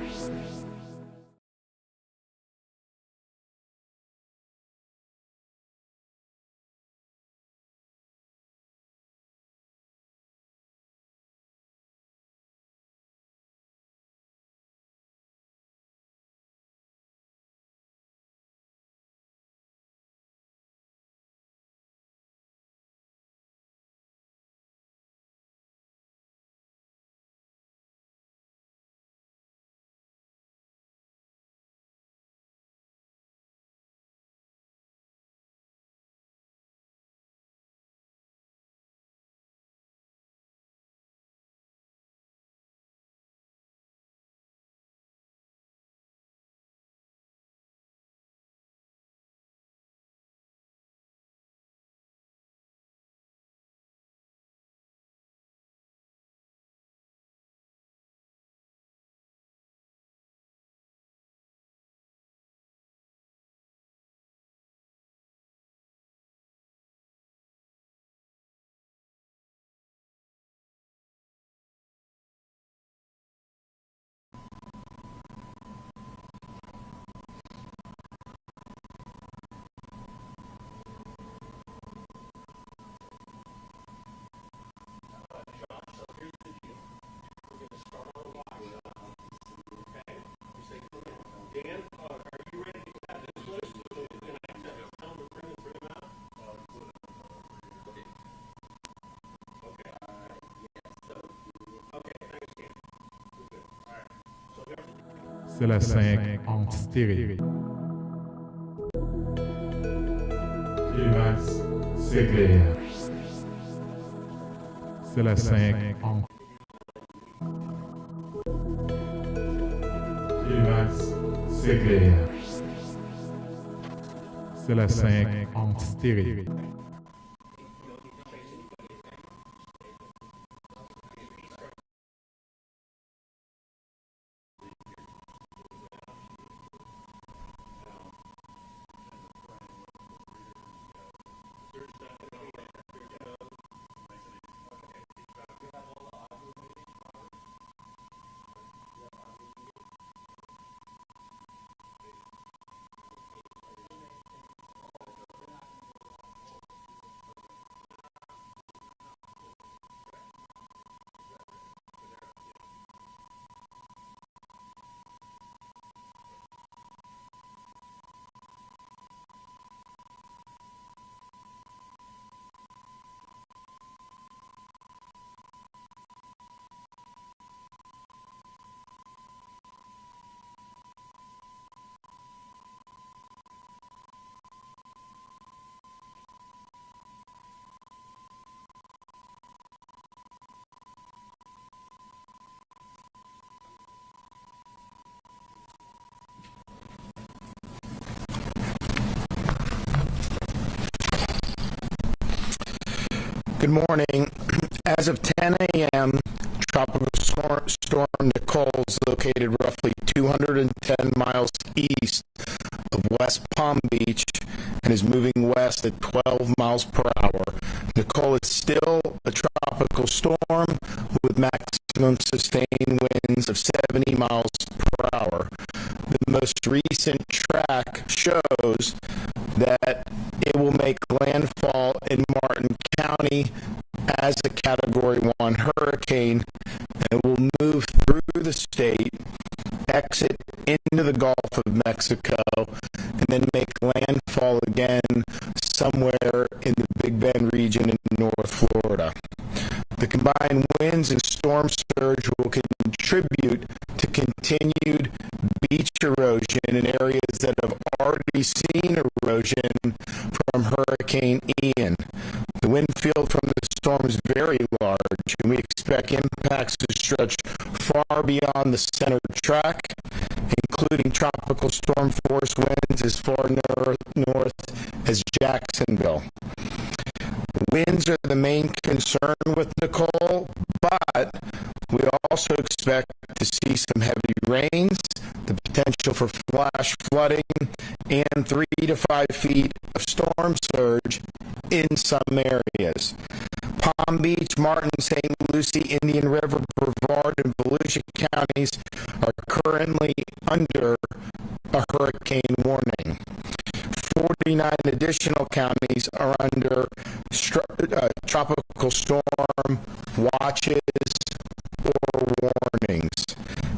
C'est la 5 en stéréo. Telemax, c'est clair. C'est la 5 en. Telemax, c'est clair. C'est la 5 en stéréo. Good morning. As of 10 a.m., Tropical Storm Nicole is located roughly 210 miles east of West Palm Beach and is moving west at 12 miles per hour. Nicole is still a tropical storm with maximum sustained winds of 70 miles per hour. The most recent track shows that it will make landfall in Martin County as a Category 1 hurricane and will move through the state, exit into the Gulf of Mexico, and then make landfall again somewhere in the Big Bend region in North Florida. The combined winds and storm surge will contribute to continued beach erosion in areas that have already seen erosion from Hurricane Ian. The wind field from the storm is very large, and we expect impacts to stretch far beyond the center track, including tropical storm force winds as far north as Jacksonville. Winds are the main concern with Nicole, but we also expect to see some heavy rains, the potential for flash flooding, and 3 to 5 feet of storm surge in some areas. Palm Beach, Martin, St. Lucie, Indian River, Brevard, and Volusia counties are currently under a hurricane warning. 49 additional counties are under tropical storm watches or warnings.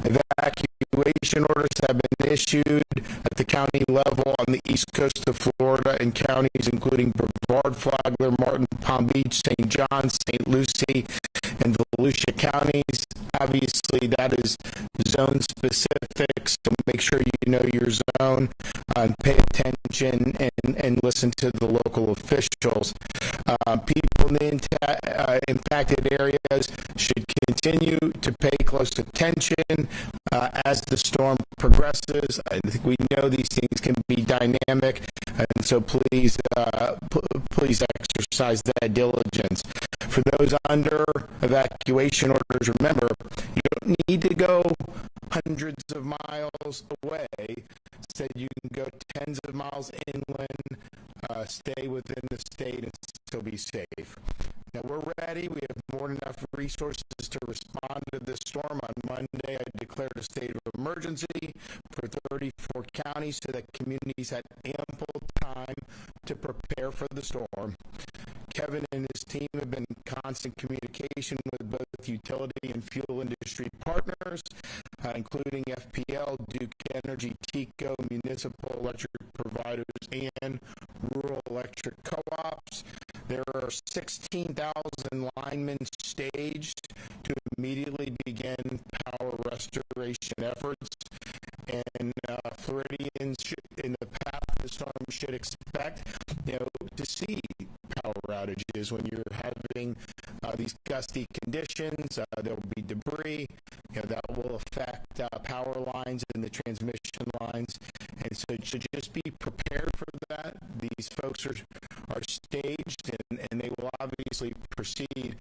Evacuation orders have been issued at the county level on the east coast of Florida in counties including Brevard, Flagler, Martin, Palm Beach, St. John, St. Lucie, and Volusia counties. Obviously, that is zone specific, so make sure you know your zone and pay attention and listen to the local officials. People in impacted areas should continue to pay close attention as the storm progresses. I think we know these things can be dynamic, and so please exercise that diligence. For those under evacuation orders, remember, you don't need to go hundreds of miles away. Instead, you can go tens of miles inland, stay within the state, and still be safe. Now, we're ready. We have more than enough resources to respond to this storm. On Monday, I declared a state of emergency for 34 counties so that communities had ample time to prepare for the storm. Kevin and his team have been in constant communication with both utility and fuel industry partners, including FPL, Duke Energy, TECO, municipal electric providers, and rural electric co-ops. There are 16,000 linemen staged to immediately begin power restoration efforts. And Floridians in the path of the storm should expect, to see power outages when you're having these gusty conditions. There will be debris that will affect power lines and the transmission lines, and so you should just be prepared for that. These folks are staged, and they will obviously proceed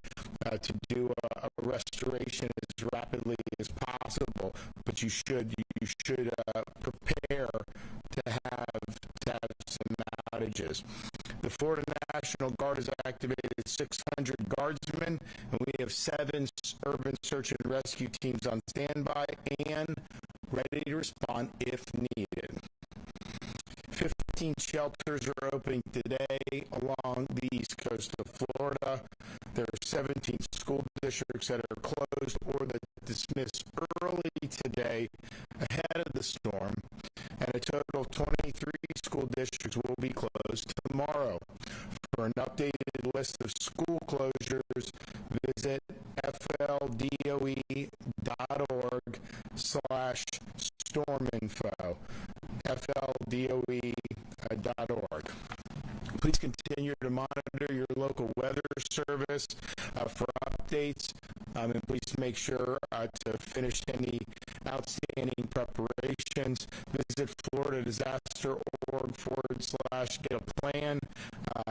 to do a restoration as rapidly as possible. But you should prepare to have some outages. The Florida National Guard has activated 600 guardsmen, and we have 7 urban search and rescue teams on standby and ready to respond if needed. 15 shelters are opening today along the east coast of Florida. There are 17 school districts that are closed or that dismissed early today ahead of the storm, and a total of 23 school districts will be closed tomorrow. For an updated list of school closures, visit fldoe.org/storminfo. fldoe.org. Please continue to monitor your local weather service for updates, and please make sure to finish any outstanding preparations. Visit floridadisaster.org/get-a-plan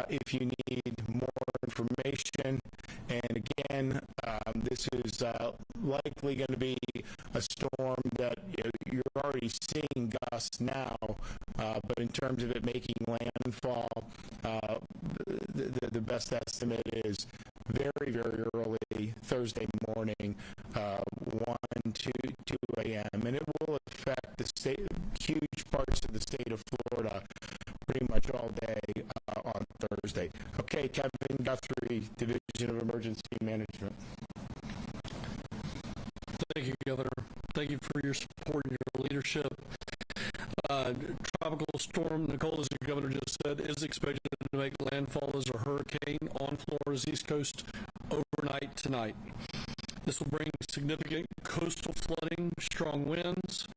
if you need more information. And again, this is likely going to be a storm that you're already seeing gusts now, but in terms of it making landfall, the best estimate is very, very early Thursday morning, 1 to 2 a.m., and it will affect the state, huge parts of the state of Florida pretty much all day on Thursday. Okay, Kevin Guthrie, Division of Emergency Management. Thank you, Governor. Thank you for your support and your leadership. Tropical storm Nicole, as the governor just said, is expected to make landfall as a hurricane on Florida's east coast overnight tonight. This will bring significant coastal flooding, strong winds,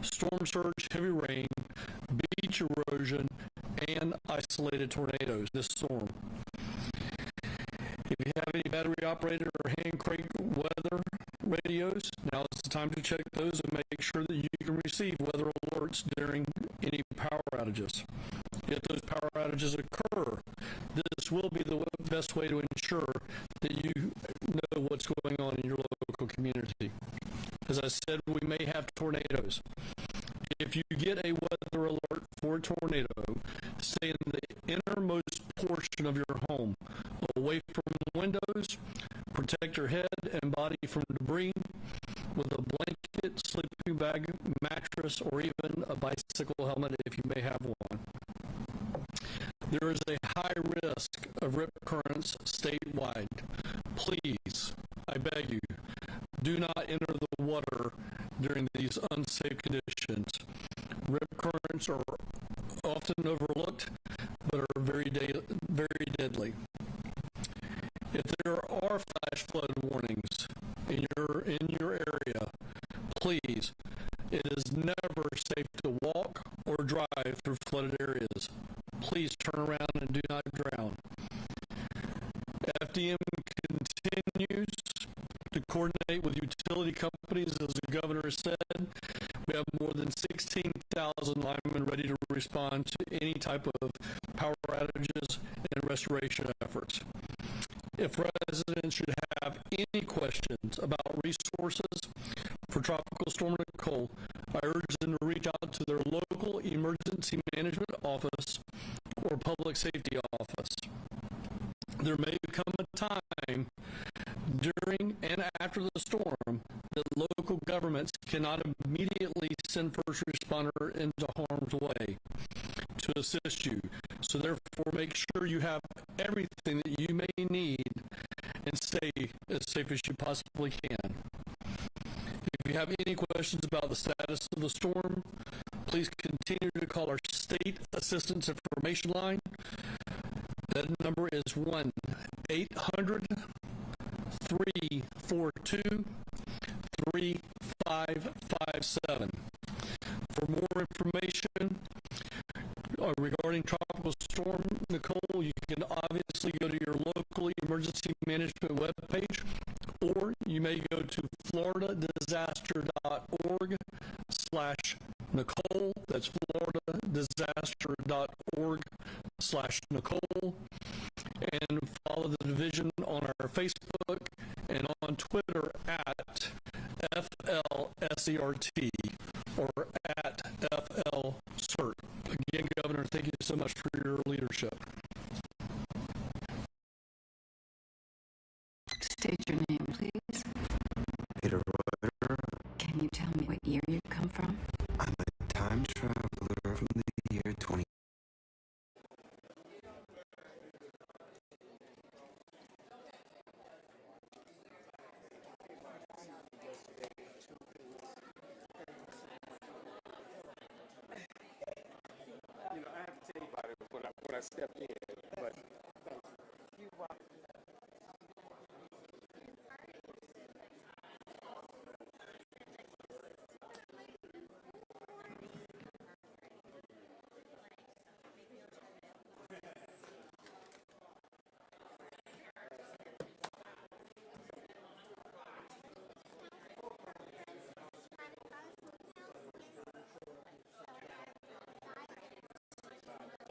storm surge, heavy rain, beach erosion, and isolated tornadoes this storm. If you have any battery operated or hand crank weather radios, now is the time to check those and make sure that you can receive weather alerts during any power outages. If those power outages occur, this will be the best way to ensure that you know what's going on in your local community. As I said, we may have tornadoes. If you get a weather alert for a tornado, stay in the innermost portion of your home, away from windows, protect your head and body from debris with a blanket, sleeping bag, mattress, or even a bicycle helmet if you may have one. There is a high risk of rip currents statewide. Please, I beg you, do not enter the water during these unsafe conditions. Rip currents are often overlooked, but are very deadly. If there are flash flood warnings in your area, please, it is never safe to walk or drive through flooded areas. Please turn around and do not drown. FDM continues to coordinate with utility companies, as the governor has said. We have more than 16,000 linemen ready to respond to any type of power outages and restoration efforts. If residents should have any questions about resources for Tropical Storm Nicole, I urge them to reach out to their local emergency management office or public safety office. There may come a time during and after the storm that local governments cannot immediately send first responder into harm's way to assist you. So therefore, make sure you have everything that you may need and stay as safe as you possibly can. If you have any questions about the status of the storm, please continue to call our State Assistance Information Line. That number is 1-800-342-3557. For more information regarding Tropical Storm Nicole, you can obviously go to your local emergency management webpage, or you may go to floridadisaster.org/Nicole. That's floridadisaster.org/Nicole. And follow the division on our Facebook and on Twitter at FLSERT or at FLCERT. Again, Governor, thank you so much for your leadership. State your name, please. Peter Reuter. Can you tell me what year you come from? I'm a time traveler from the year 20. You know, I have to tell you about it when I stepped in, but you walk.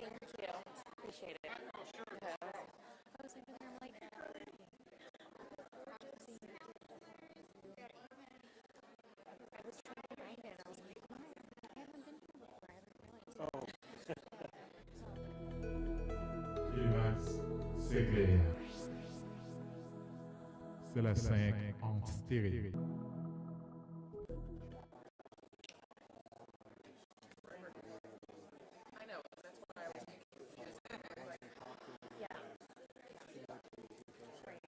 Thank you. Appreciate it. Sure. I was like, I'm like, I was trying to find it. I was like, oh, I haven't been here before. I haven't realized. Telemax, c'est clair. C'est la 5 en stéréo. I know, that's why I was confused. Yeah. Right.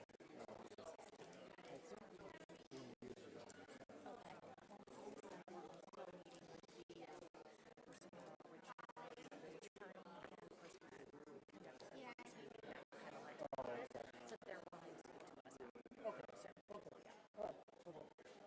So they're willing to speak to us. Okay.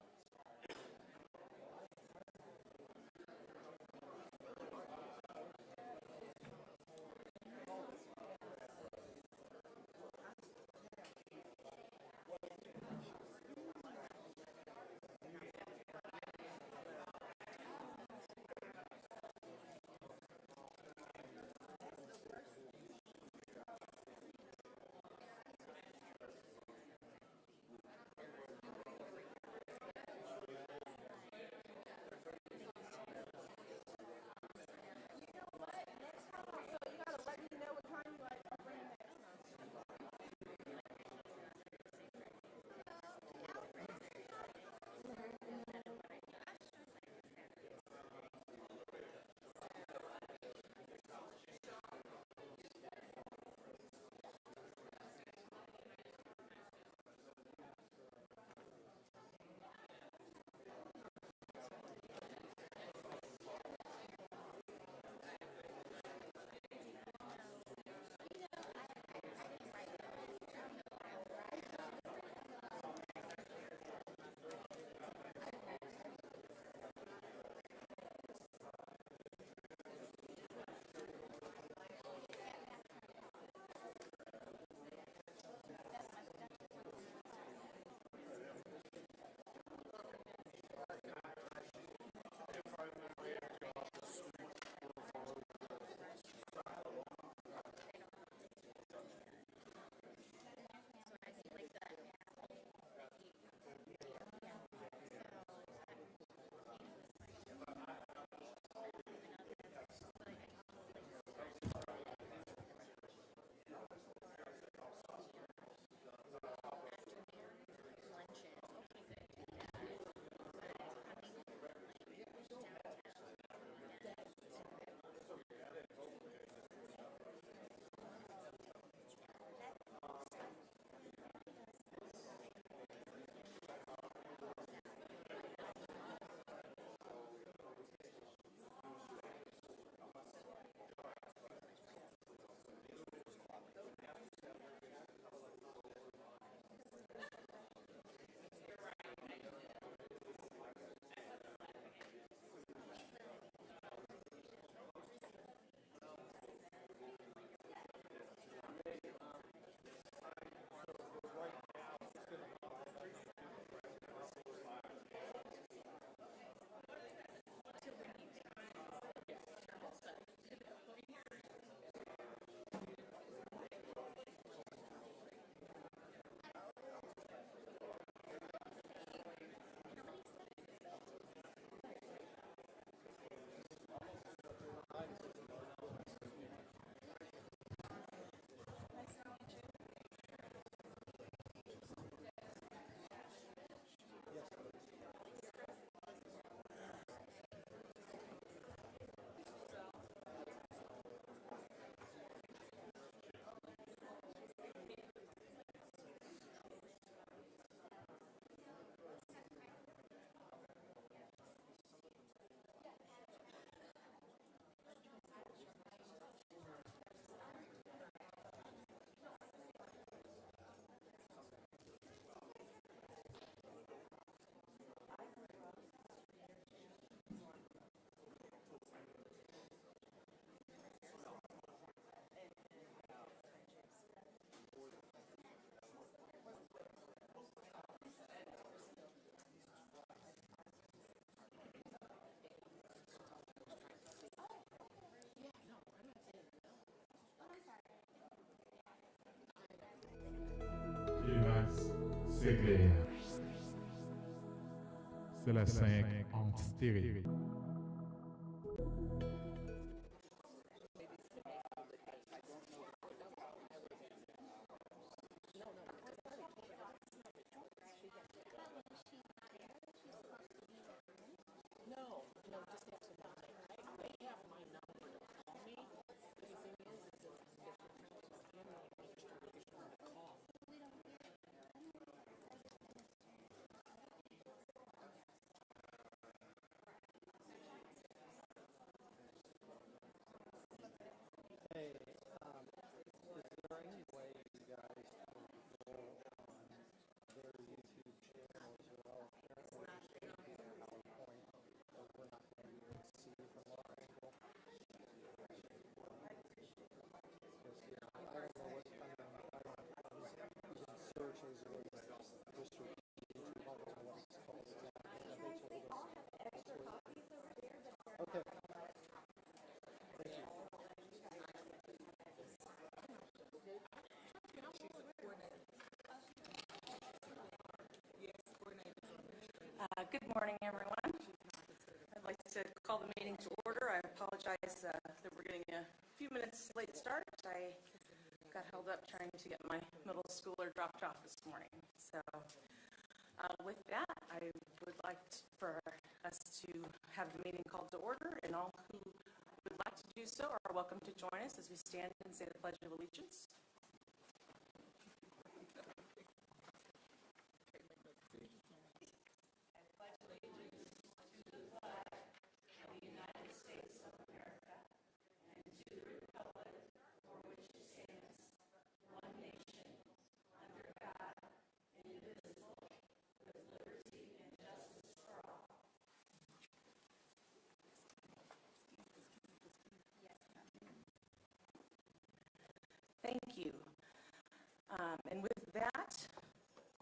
c'est clair. C'est la 5 en stéréo. Hey, is there any way you guys can go on their YouTube channels or all apparently taking a PowerPoint that we're not going to be able to see from our angle? Because, yeah, I don't know what, I don't know, using searches or just for YouTube, I don't know what it's called. Have they told us? Okay. Thank you. Good morning, everyone. I'd like to call the meeting to order. I apologize that we're getting a few minutes late start. I got held up trying to get my middle schooler dropped off this morning. So with that, I would like for us to have the meeting called to order, and all who would like to do so are welcome to join us as we stand and say the Pledge of Allegiance. Thank you. And with that,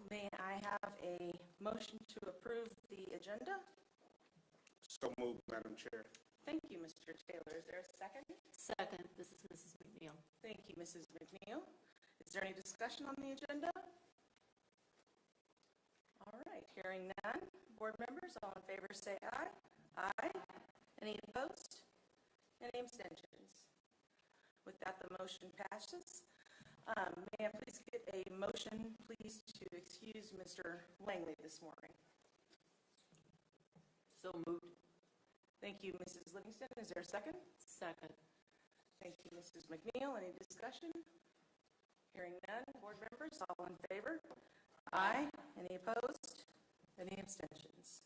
may I have a motion to approve the agenda? So moved, Madam Chair. Thank you, Mr. Taylor. Is there a second? Second. This is Mrs. McNeil. Thank you, Mrs. McNeil. Is there any discussion on the agenda? All right, hearing none. Board members, all in favor say aye. Aye. Any opposed? Any abstentions? With that, the motion passes. May I please get a motion, please, to excuse Mr. Langley this morning? So moved. Thank you, Mrs. Livingston. Is there a second? Second. Thank you, Mrs. McNeil. Any discussion? Hearing none. Board members, all in favor? Aye. Any opposed? Any abstentions?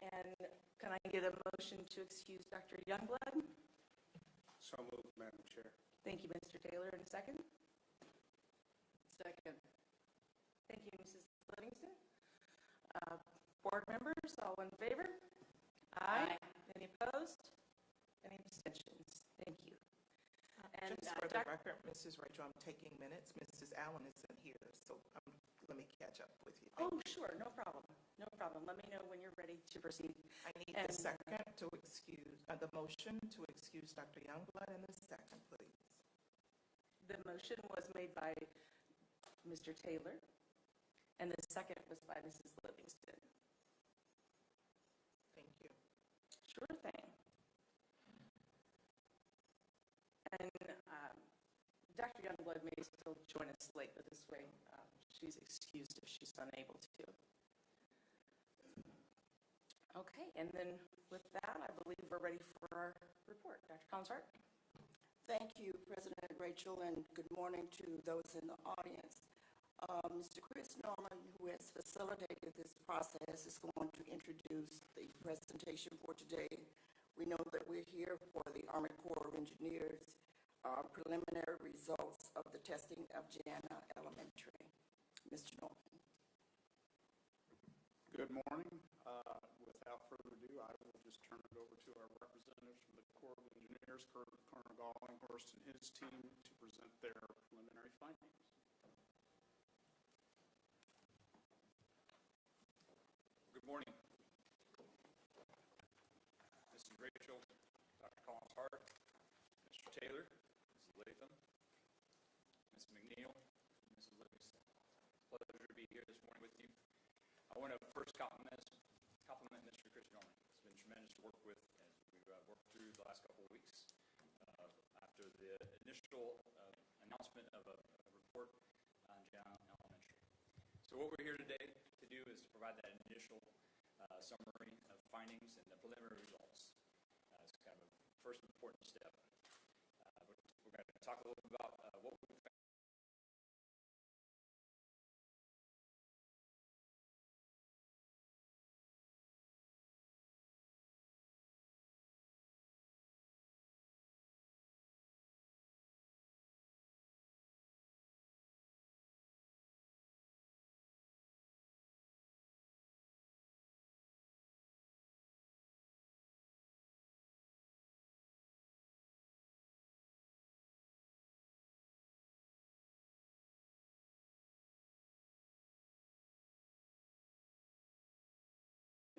And can I get a motion to excuse Dr. Youngblood? So moved, Madam Chair. Thank you, Mr. Taylor. And a second? Second. Thank you, Mrs. Livingston. Board members, all in favor? Aye. Any opposed? Any abstentions? Thank you. And just for the record, Mrs. Rachel, I'm taking minutes. Mrs. Allen isn't here, so let me catch up with you. Oh, sure, no problem. No problem. Let me know when you're ready to proceed. I need the second to excuse, the motion to excuse Dr. Youngblood, and the second, please. The motion was made by Mr. Taylor, and the second was by Mrs. Livingston. Thank you. Sure thing. And Dr. Youngblood may still join us late, but this way she's excused if she's unable to. Okay, and then with that, I believe we're ready for our report. Dr. Collins-Hart. Thank you, President Rachel, and good morning to those in the audience. Mr. Chris Norman, who has facilitated this process, is going to introduce the presentation for today. We know that we're here for the Army Corps of Engineers preliminary results of the testing of Jana Elementary. Mr. Norman. Good morning. Without further ado, I will just turn it over to our representatives from the Corps of Engineers, Colonel Gallinghorst and his team, to present their preliminary findings. Good morning. Mrs. Rachel, Dr. Collins-Hart, Mr. Taylor, Mrs. Latham, Ms. McNeil, Mrs. Livingston. Pleasure to be here here this morning with you. I want to first compliment Mr. Chris Norman. It's been tremendous to work with as we've worked through the last couple of weeks after the initial announcement of a report on John Elementary. So what we're here today to do is to provide that initial summary of findings and the preliminary results. It's kind of a first important step. We're going to talk a little bit about what we found.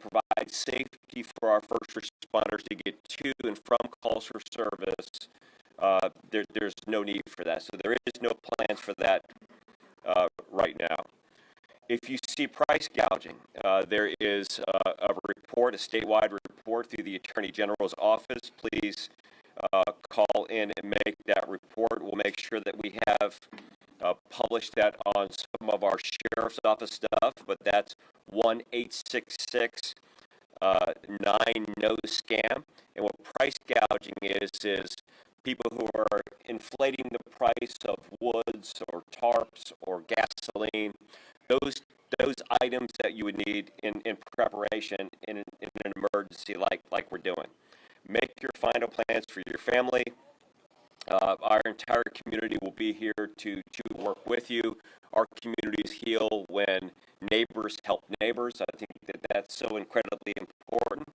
Provide safety for our first responders to get to and from calls for service, there's no need for that. So there is no plans for that right now. If you see price gouging, there is a report, a statewide report through the Attorney General's office. Please call in and make that report. We'll make sure that we have published that on some of our sheriff's office stuff, but that's 1-866 9-NO-SCAM. And what price gouging is people who are inflating the price of woods or tarps or gasoline, those items that you would need in preparation in an emergency like we're doing. Make your final plans for your family. Our entire community will be here to work with you. Our communities heal when neighbors help neighbors. I think that's so incredibly important.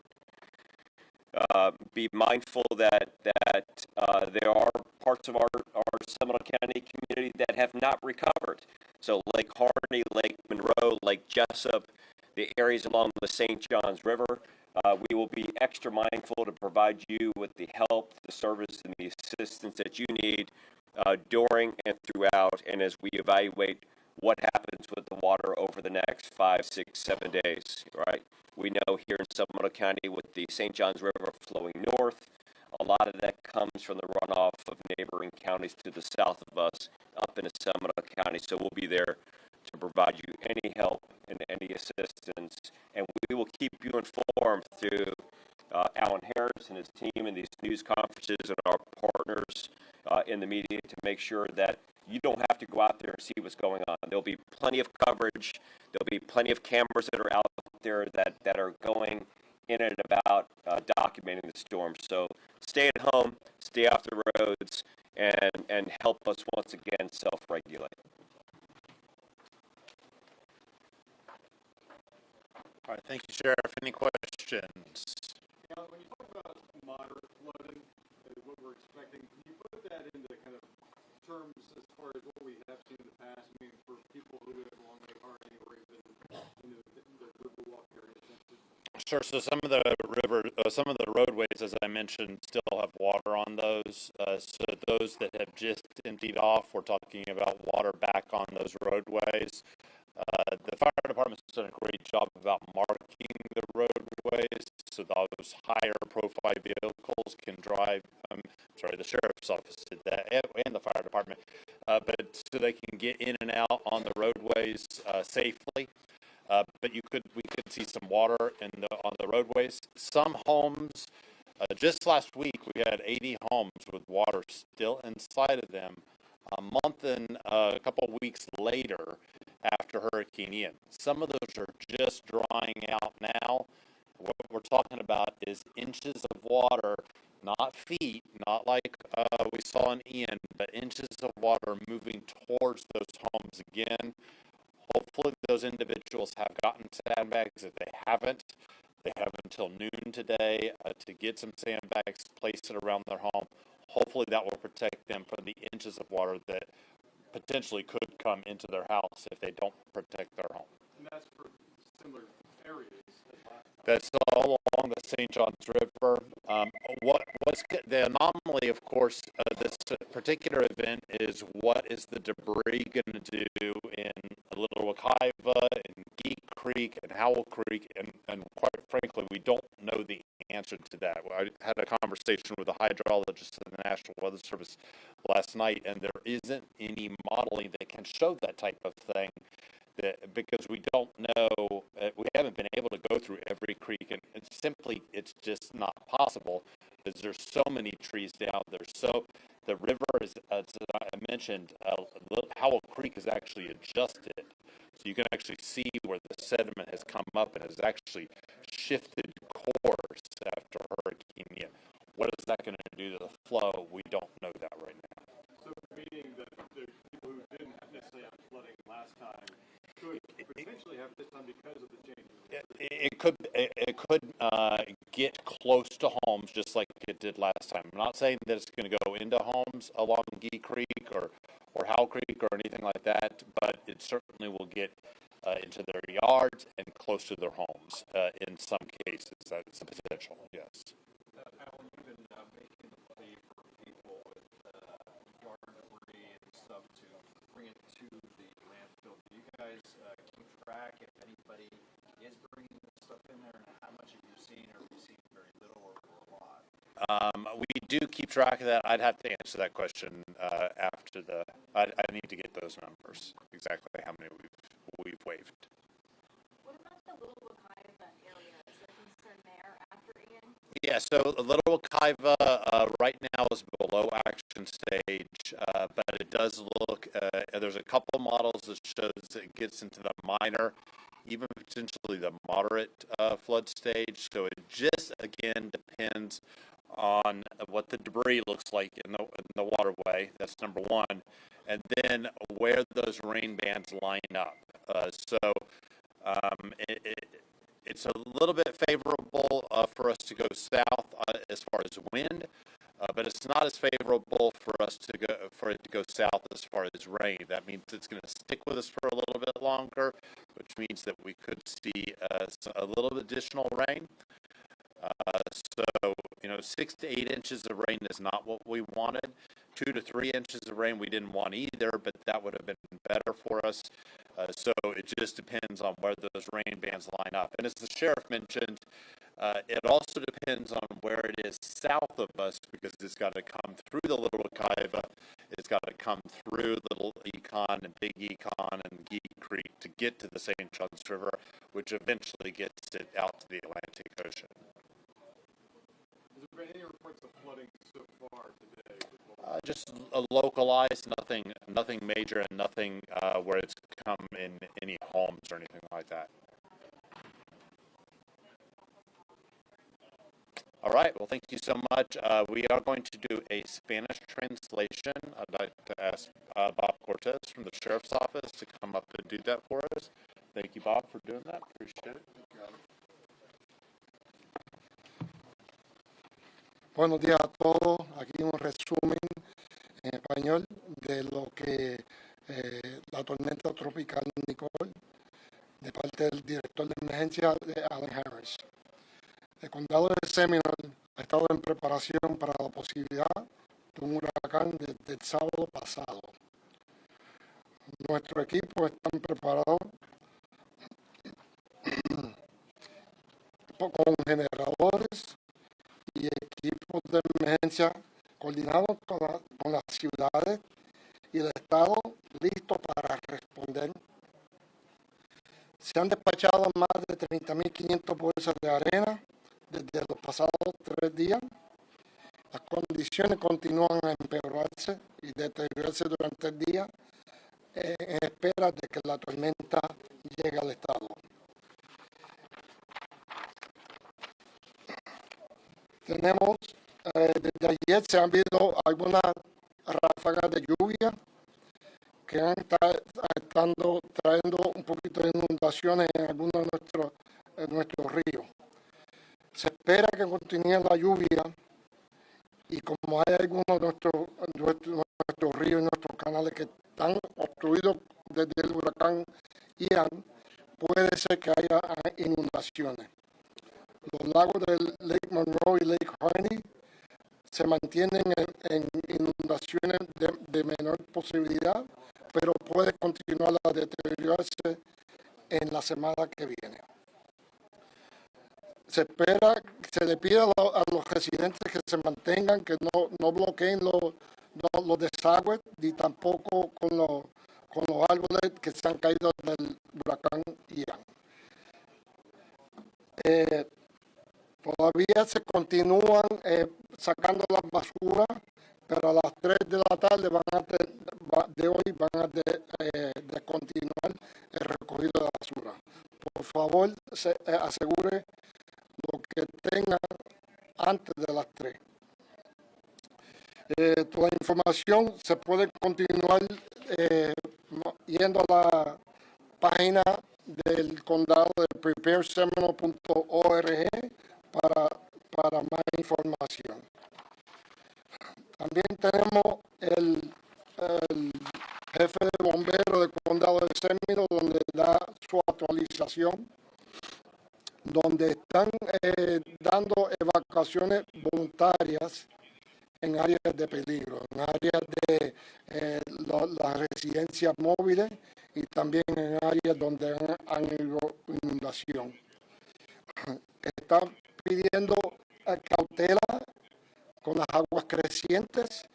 Be mindful that there are parts of our Seminole County community that have not recovered. So Lake Harney, Lake Monroe, Lake Jessup, the areas along the St. Johns River, we will be extra mindful to provide you with the help, the service, and the assistance that you need during and throughout, and as we evaluate what happens with the water over the next 5, 6, 7 days, right? We know here in Seminole County with the St. Johns River flowing north, a lot of that comes from the runoff of neighboring counties to the south of us up into Seminole County, so we'll be there to provide you any help and any assistance, and we will keep you informed through Alan Harris and his team and these news conferences and our partners in the media to make sure that you don't have to go out there and see what's going on. There'll be plenty of coverage. There'll be plenty of cameras that are out there that are going in and about documenting the storm. So stay at home, stay off the roads, and help us once again self-regulate. All right, thank you, Sheriff. Any questions? Yeah, when you talk about moderate flooding, what we're expecting, can you put that into kind of terms as far as what we have seen in the past? I mean, for people who live along Lake Harney or even in the Riverwalk area. Sure. So some of the roadways, as I mentioned, still have water on those. So those that have just emptied off, we're talking about water back on those roadways. The fire department's done a great job about marking the roadways so those higher profile vehicles can drive. The sheriff's office did that, and the fire department, but so they can get in and out on the roadways safely. But we could see some water on the roadways. Some homes, just last week we had 80 homes with water still inside of them. A month and a couple of weeks later, after Hurricane Ian, some of those are just drying out now. What we're talking about is inches of water, not feet, not like we saw in Ian, but inches of water moving towards those homes again. Hopefully those individuals have gotten sandbags. If they haven't, they have until noon today to get some sandbags, place it around their home. Hopefully that will protect them from the inches of water that potentially could come into their house if they don't protect their home. And that's for similar areas. That's all along the St. Johns River. What's the anomaly, of course, this particular event is what is the debris going to do in Little Wekiva and Geek Creek and Howell Creek, and quite frankly, we don't know the answer to that. I had a conversation with a hydrologist at the National Weather Service last night, and there isn't any modeling that can show that type of thing, because we don't know, we haven't been able to go through every creek, and it's just not possible, because there's so many trees down there. So the river is, as I mentioned, Howell Creek is actually adjusted. So you can actually see where the sediment has come up and has actually shifted course after Hurricane Ian. What is that going to do to the flow? We don't know that right now. So meaning that the people who didn't necessarily have flooding last time could potentially have this time because of the changes. It could get close to homes just like it did last time. I'm not saying that it's going to go into homes along Gee Creek or Howell Creek or anything like that, but it certainly will get into their yards and close to their homes in some cases. That's a potential, yes. Alan, you've been making the plea for people with yard debris and stuff to bring it to the landfill. Do you guys keep track if anybody is bringing stuff in there, and how much have you seen, or have you seen very little or a lot? We do keep track of that. I'd have to answer that question after I need to get those numbers, exactly how many we've waived. What about the Little Wekiva area? Is there concern there after Ian? Yeah, so Little Wekiva right now is below action stage, but it does look, there's a couple models that shows it gets into the minor, even potentially the moderate flood stage. So it just, again, depends on what the debris looks like in the waterway. That's number one. And then where those rain bands line up. It's a little bit favorable for us to go south as far as wind, but it's not as favorable for it to go south as far as rain. That means it's going to stick with us for a little bit longer, which means that we could see a little bit additional rain. So 6 to 8 inches of rain is not what we wanted. 2 to 3 inches of rain we didn't want either, but that would have been better for us. So it just depends on where those rain bands line up. And as the sheriff mentioned, it also depends on where it is south of us, because it's got to come through the Little Wekiva, it's got to come through Little Econ and Big Econ and Geek Creek to get to the St. Johns River, which eventually gets it out to the Atlantic Ocean. Has there been any reports of flooding so far today? Just localized, nothing major, and nothing where it's come in any homes or anything like that. All right, well, thank you so much. We are going to do a Spanish translation. I'd like to ask Bob Cortez from the Sheriff's Office to come up and do that for us. Thank you, Bob, for doing that. Appreciate it. Buenos días a todos. Aquí un resumen en español de lo que la tormenta tropical Nicole, de parte del director de emergencia de Alan Harris. El condado de Seminole ha estado en preparación para la posibilidad de un huracán desde el sábado pasado. Nuestro equipo está preparado con generadores y equipos de emergencia coordinados con las ciudades y el estado listo para responder. Se han despachado más de 30.500 bolsas de arena desde los pasados 3 días. Las condiciones continúan a empeorarse y deteriorarse durante el día en espera de que la tormenta llegue al estado. Tenemos, desde ayer se han habido algunas ráfagas de lluvia que han estado trayendo un poquito de inundaciones en algunos de nuestros ríos. Se espera que continúe la lluvia y como hay algunos de nuestros ríos y nuestros canales que están obstruidos desde el huracán Ian, puede ser que haya inundaciones. Los lagos de Lake Monroe y Lake Harney se mantienen en inundaciones de menor posibilidad, pero puede continuar a deteriorarse en la semana que viene. Se le pide a los residentes que se mantengan, que no bloqueen los desagües, ni tampoco con los árboles que se han caído del huracán Ian. Todavía se continúan sacando las basuras, pero a las 3 de la tarde de hoy van a descontinuar el recogido de basura. Por favor, asegure lo que tengan antes de las 3. Toda la información se puede continuar yendo a la página del condado de prepareseminole.org para más información. También tenemos el jefe de bomberos del condado de Seminole, donde da su actualización, donde están dando evacuaciones voluntarias en áreas de peligro, en áreas de las residencias móviles y también en áreas donde han habido inundación. Están pidiendo cautela con las aguas crecientes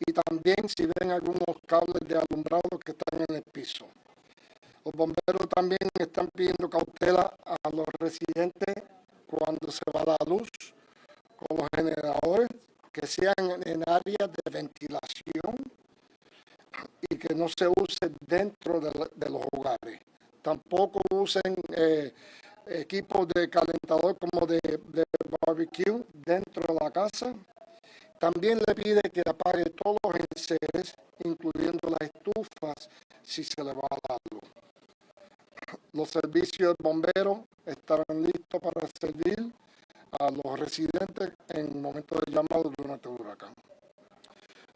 y también si ven algunos cables de alumbrado que están en el piso. Los bomberos también están pidiendo cautela a los residentes cuando se va la luz con los generadores, que sean en áreas de ventilación y que no se use dentro de los hogares. Tampoco usen equipos de calentador como de barbecue dentro de la casa. También le pide que apague todos los enseres, incluyendo las estufas, si se le va la luz. Los servicios de bomberos estarán listos para servir a los residentes en momentos de llamado durante el huracán.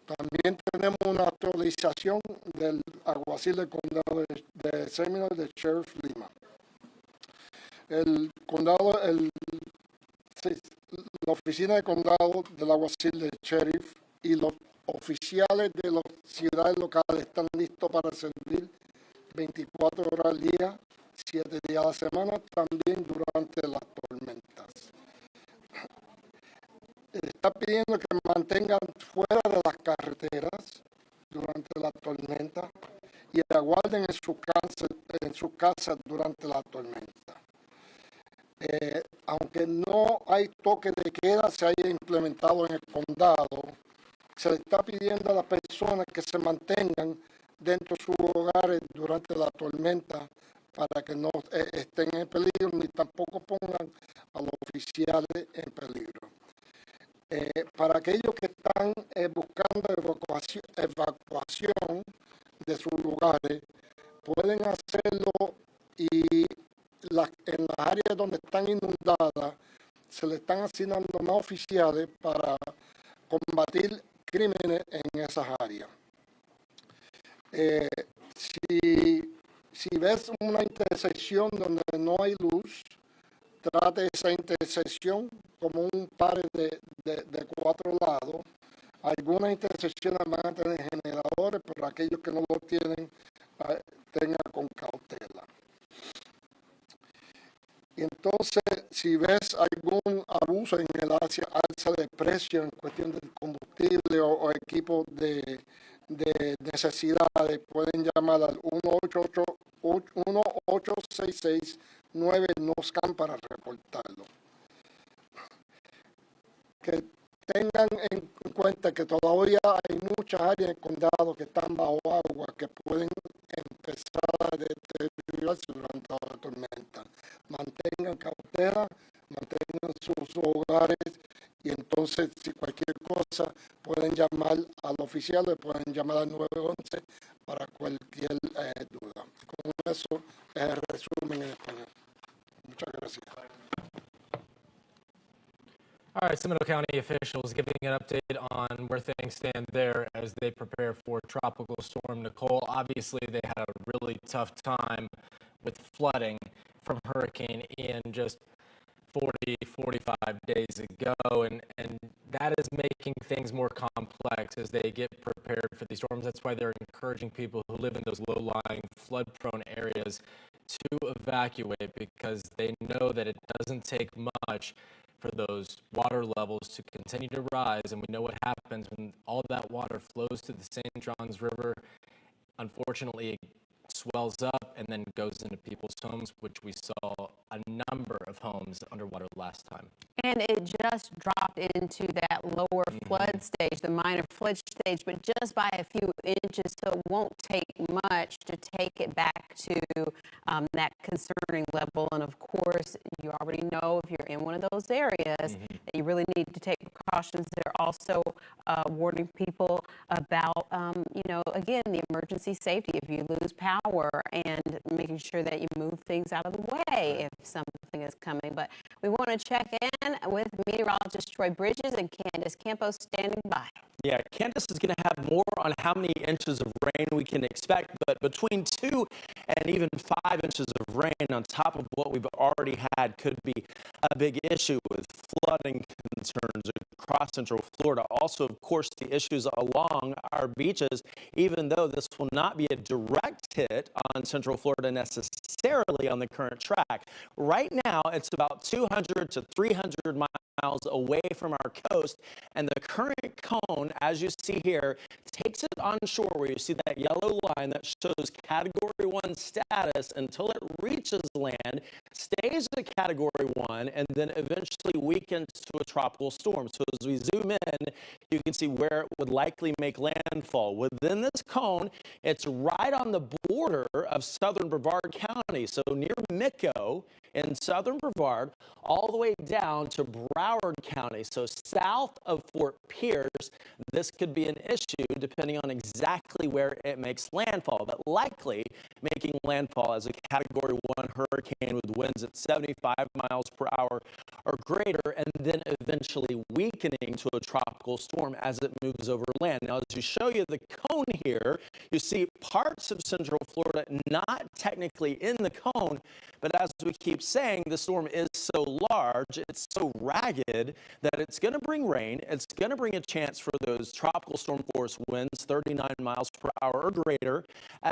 También tenemos una actualización del alguacil del condado de Seminole, de Sheriff Lima. La oficina de condado del alguacil del sheriff y los oficiales de las ciudades locales están listos para servir 24 horas al día, 7 días a la semana, también durante las tormentas. Está pidiendo que mantengan fuera de las carreteras durante la tormenta y aguarden en su casa durante la tormenta. Aunque no hay toque de queda, se haya implementado en el condado, se le está pidiendo a las personas que se mantengan dentro de sus hogares durante la tormenta para que no estén en peligro ni tampoco pongan a los oficiales en peligro. Para aquellos que están buscando evacuación de sus lugares, pueden hacerlo y en las áreas donde están inundadas se le están asignando más oficiales para combatir crímenes en esas áreas. Si ves una intersección donde no hay luz, trate esa intersección como un par de 4 lados. Algunas intersecciones van a tener generadores, pero aquellos que no lo tienen, tengan con cautela. Y entonces, si ves algún abuso en el alza de precio en cuestión del combustible o equipos de necesidades, pueden llamar al 1-866-9-NOSCAN para reportarlo. Que tengan en cuenta que todavía hay muchas áreas del condado que están bajo agua que pueden empezar a deteriorarse durante la tormenta. Mantengan cautela, mantengan sus hogares y entonces si cualquier cosa pueden llamar al oficial, le pueden llamar al 911 para cualquier duda. Con eso es el resumen en español. Muchas gracias. All right, Seminole County officials giving an update on where things stand there as they prepare for Tropical Storm Nicole. Obviously, they had a really tough time with flooding from Hurricane Ian. Just 45 days ago, and that is making things more complex as they get prepared for these storms. That's why they're encouraging people who live in those low-lying, flood-prone areas to evacuate, because they know that it doesn't take much for those water levels to continue to rise, and we know what happens when all that water flows to the St. Johns River. Unfortunately, it swells up and then goes into people's homes, which we saw a number of homes underwater last time. And it just dropped into that lower flood stage, the minor flood stage, but just by a few inches, so it won't take much to take it back to that concerning level. And of course, you already know if you're in one of those areas that you really need to take precautions. They're also warning people about, again, the emergency safety if you lose power, and making sure that you move things out of the way if something is coming. But we want to check in with meteorologist Troy Bridges and Candace Campos standing by. Yeah, Candace is going to have more on how many inches of rain we can expect, but between 2 and even 5 inches of rain on top of what we've already had could be a big issue with flooding concerns across Central Florida. Also, of course, the issues along our beaches, even though this will not be a direct hit on Central Florida necessarily on the current track. Right now, it's about 200 to 300 miles away from our coast, and the current cone, as you see here, takes it onshore where you see that yellow line that shows Category 1 status until it reaches land, stays at Category 1, and then eventually weakens to a tropical storm. So as we zoom in, you can see where it would likely make landfall. Within this cone, it's right on the border of southern Brevard County, so near Mico in southern Brevard, all the way down to Broward County. So south of Fort Pierce, this could be an issue depending on exactly where it makes landfall, but likely making landfall as a Category 1 hurricane with winds at 75 miles per hour or greater, and then eventually weakening to a tropical storm as it moves over land. Now, as we show you the cone here, you see parts of Central Florida not technically in the cone, but as we keep saying, the storm is so large, it's so ragged that it's going to bring rain. It's going to bring a chance for those tropical storm force winds, 39 miles per hour or greater,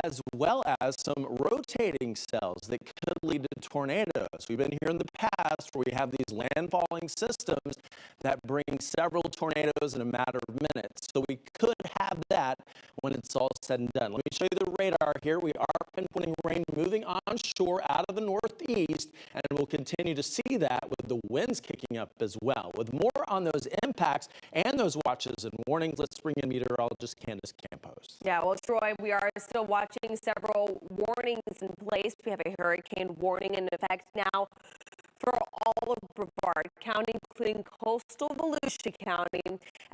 as well as some rotating cells that could lead to tornadoes. We've been here in the past where we have these landfalling systems that bring several tornadoes in a matter of minutes. So we could have that when it's all said and done. Let me show you the radar here. We are pinpointing rain moving onshore out of the northeast, and we'll continue to see that with the winds kicking up as well. With more on those impacts and those watches and warnings, let's bring in meteorologist Candace Campos. Yeah, well, Troy, we are still watching several warnings in place. We have a hurricane warning in effect now for all of Brevard County, including coastal Volusia County,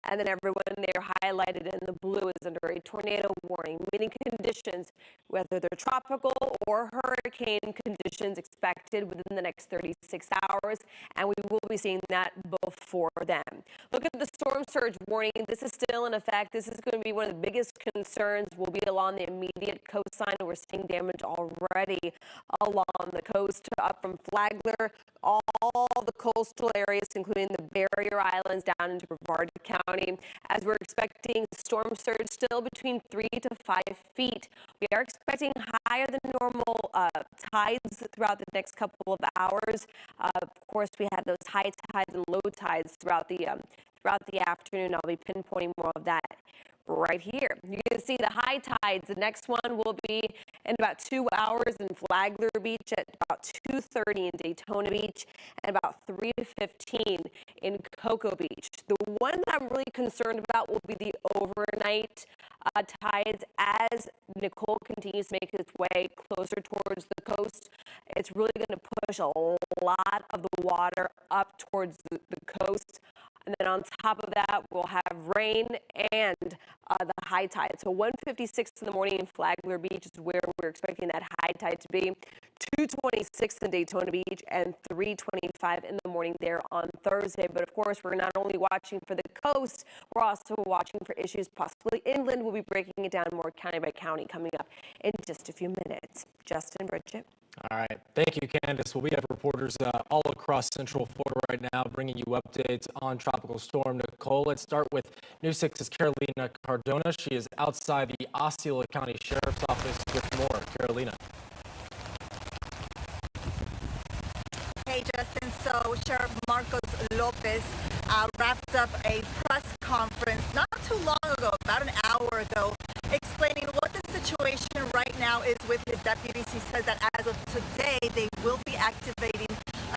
and then everyone there highlighted in the blue is under a tornado warning, meaning conditions, whether they're tropical or hurricane conditions, expected within the next 36 hours, and we will be seeing that before then. Look at the storm surge warning. This is still in effect. This is going to be one of the biggest concerns. Will be along the immediate coastline. We're seeing damage already along the coast up from Flagler, all the coastal areas, including the barrier islands down into Brevard County, as we're expecting storm surge still between 3 to 5 feet. We are expecting higher than normal tides throughout the next couple of hours. Of course, we have those high tides and low tides throughout the afternoon. I'll be pinpointing more of that right here. You can see the high tides. The next one will be in about 2 hours in Flagler Beach, at about 2:30 in Daytona Beach, and about 3 to 15 in Cocoa Beach. The one that I'm really concerned about will be the overnight tides as Nicole continues to make its way closer towards the coast. It's really going to push a lot of the water up towards the coast. And then on top of that, we'll have rain and the high tide. So 1:56 in the morning in Flagler Beach is where we're expecting that high tide to be. 2:26 in Daytona Beach and 3:25 in the morning there on Thursday. But of course, we're not only watching for the coast, we're also watching for issues possibly inland. We'll be breaking it down more county by county coming up in just a few minutes. Justin, Bridget. All right. Thank you, Candace. Well, we have reporters all across Central Florida right now bringing you updates on Tropical Storm Nicole. Let's start with News 6's Carolina Cardona. She is outside the Osceola County Sheriff's Office with more. Carolina. Hey, Justin. So Sheriff Marcos Lopez wrapped up a press conference not too long ago, about an hour ago, explaining what the situation right now is with his deputies. He says that as of today, they will be activating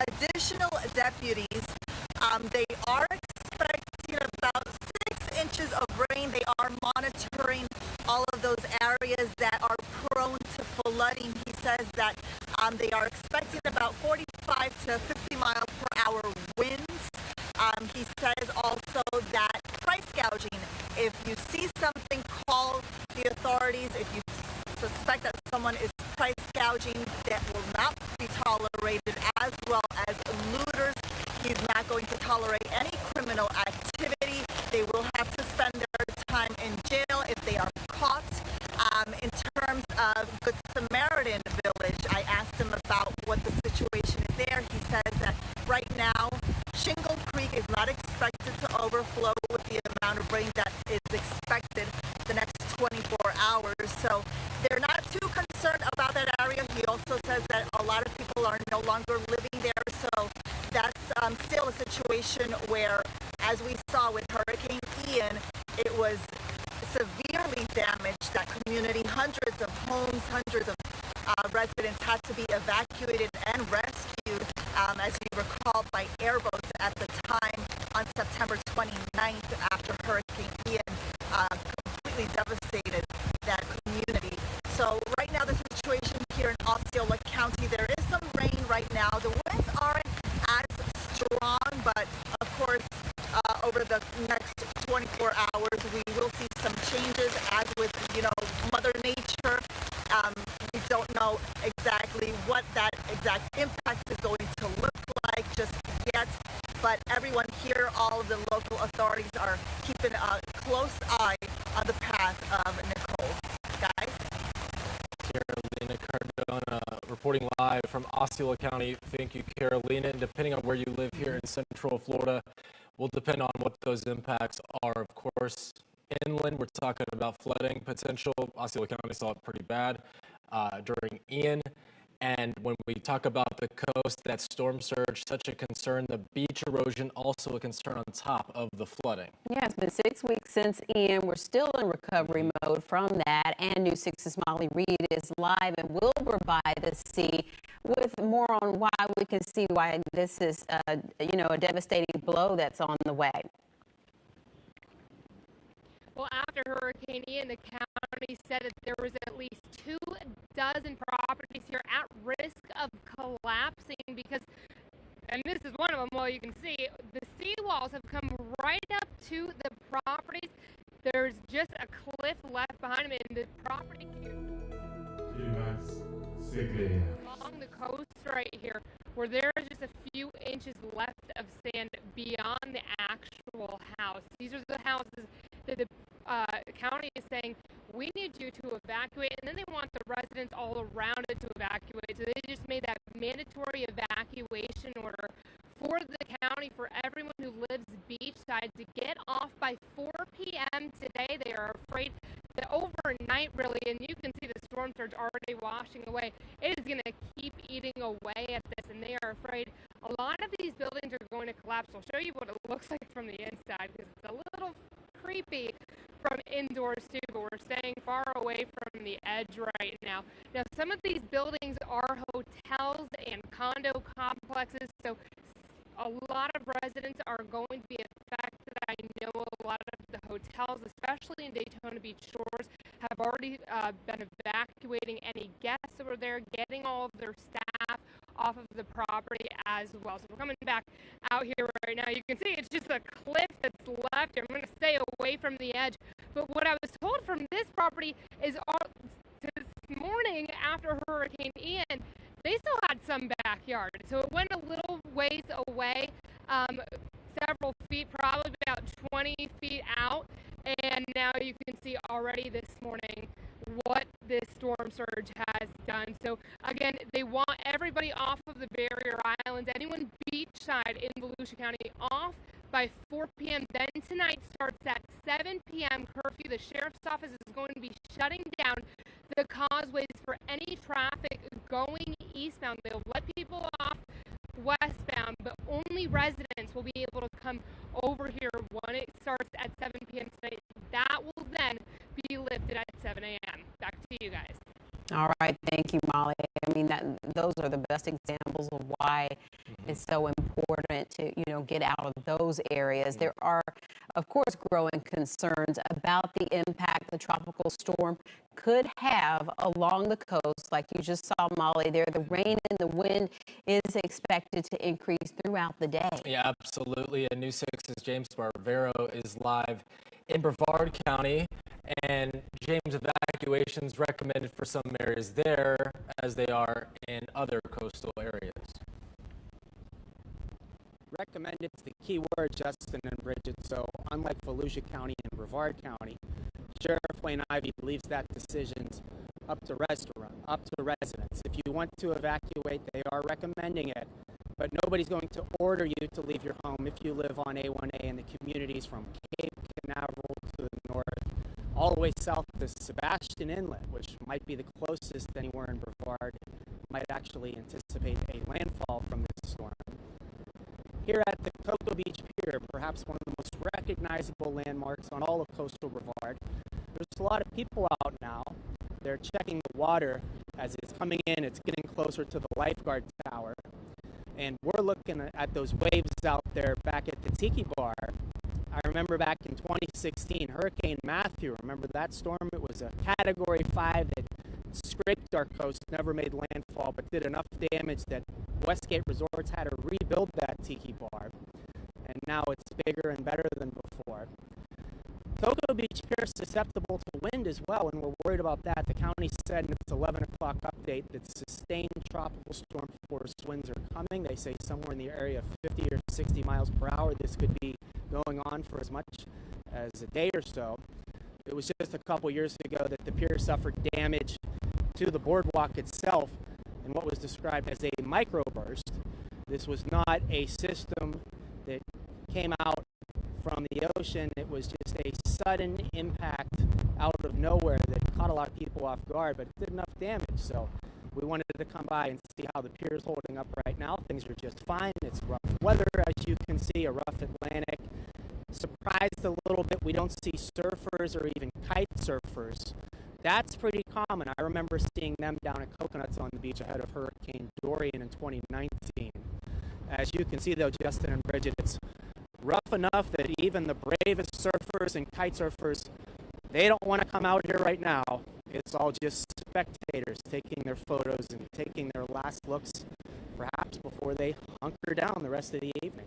additional deputies. They are expecting about 6 inches of rain. They are monitoring all of those areas that are prone to flooding. He says that they are expecting about 45 to 50 mile per hour winds. He says also that price gouging, if you see something, call the authorities. If you suspect that someone is price gouging, that will not be tolerated, as well as looters. He's not going to tolerate any criminal activity. They will have to spend their time in jail if they are caught. In terms of Good Samaritan Village, I asked him about what the situation is there. He says that right now, Shingle Creek is not expected to overflow with the amount of rain that is expected the next 24 hours. So they're not too concerned about that area. He also says that a lot of people are no longer living there. So that's still a situation where, as we saw with Hurricane Ian, it was severely damaged that community. Hundreds of homes, hundreds of residents had to be evacuated and rescued, as you recall, by airboats at the time on September 29th after Hurricane Ian completely devastated that community. So right now the situation here in Osceola County, there is some rain right now. The winds aren't as strong, but of course over the next 24 hours we will see some changes, as with, Mother Nature. We don't know exactly what that exact impact is going to look like just yet, but everyone here, all of the local authorities, are keeping a close eye on the path of Nicole. Guys? Carolina Cardona reporting live from Osceola County. Thank you, Carolina. And depending on where you live here in Central Florida, will depend on what those impacts are. Of course, inland, we're talking about flooding potential. Osceola County saw it pretty bad during Ian. And when we talk about the coast, that storm surge, such a concern. The beach erosion, also a concern on top of the flooding. Yeah, it's been 6 weeks since Ian. We're still in recovery mode from that. And News 6's Molly Reed is live and will provide the sea with more on why we can see why this is, a devastating blow that's on the way. Well, after Hurricane Ian, the county said that there was at least 24 properties here at risk of collapsing because, and this is one of them, well, you can see, the seawalls have come right up to the properties. There's just a cliff left behind them, and the property along the coast right here, where there is just a few inches left of sand beyond the actual house. These are the houses that the county is saying, we need you to evacuate, and then they want the residents all around it to evacuate. So they just made that mandatory evacuation order for the county, for everyone who lives beachside, to get off by 4 p.m. today. They are afraid that overnight, really, and you can see the storm surge already washing away, it is going to keep eating away at this, and they are afraid a lot of these buildings are going to collapse. I'll show you what it looks like from the inside, because it's a little creepy from indoors too, but we're staying far away from the edge right now. Now, some of these buildings are hotels and condo complexes, so a lot of residents are going to be affected. I know a lot of the hotels, especially in Daytona Beach Shores, have already been evacuating any guests that were there, getting all of their staff off of the property as well. So we're coming back out here right now. You can see it's just a cliff that's left here. I'm going to stay away from the edge. But what I was told from this property is this morning after Hurricane Ian, they still had some backyard. So it went a little ways away, several feet, probably about 20 feet out. And now you can see already this morning what this storm surge has done. So again, they want everybody off of the barrier islands, anyone beachside in Volusia County off by 4 p.m. Then tonight starts at 7 p.m. curfew. The sheriff's office is going to be shutting down the causeways for any traffic going eastbound. They'll let people off westbound, but only residents will be able to come over here when it starts at 7 p.m. tonight. That will then be lifted at 7 a.m. Back to you guys. All right, thank you, Molly. I mean, those are the best examples of why it's so important to, get out of those areas. There are, of course, growing concerns about the impact the tropical storm could have along the coast. Like you just saw, Molly, there, the rain and the wind is expected to increase throughout the day. Yeah, absolutely. And News 6's James Barbero is live in Brevard County. And James, evacuations recommended for some areas there as they are in other coastal areas. Recommended is the key word, Justin and Bridget. So unlike Volusia County and Brevard County, Sheriff Wayne Ivey believes that decision's up to residents. If you want to evacuate, they are recommending it, but nobody's going to order you to leave your home if you live on A1A in the communities from Cape Canaveral to the north, all the way south to Sebastian Inlet, which might be the closest anywhere in Brevard, might actually anticipate a landfall from this storm. Here at the Cocoa Beach Pier, perhaps one of the most recognizable landmarks on all of coastal Brevard, there's a lot of people out now. They're checking the water as it's coming in. It's getting closer to the lifeguard tower. And we're looking at those waves out there back at the Tiki Bar. I remember back in 2016, Hurricane Matthew, remember that storm? It was a Category 5 that scraped our coast, never made landfall, but did enough damage that Westgate Resorts had to rebuild that Tiki Bar. And now it's bigger and better than before. Cocoa Beach Pier is susceptible to wind as well, and we're worried about that. The county said in its 11 o'clock update that sustained tropical storm force winds are coming. They say somewhere in the area of 50 or 60 miles per hour. This could be going on for as much as a day or so. It was just a couple years ago that the pier suffered damage to the boardwalk itself in what was described as a microburst. This was not a system that came out from the ocean. It was just a sudden impact out of nowhere that caught a lot of people off guard, but it did enough damage. So we wanted to come by and see how the pier is holding up right now. Things are just fine. It's rough weather, as you can see, a rough Atlantic. Surprised a little bit we don't see surfers or even kite surfers. That's pretty common. I remember seeing them down at Coconuts on the beach ahead of Hurricane Dorian in 2019. As you can see, though, Justin and Bridget, it's rough enough that even the bravest surfers and kite surfers, they don't want to come out here right now. It's all just spectators taking their photos and taking their last looks, perhaps before they hunker down the rest of the evening.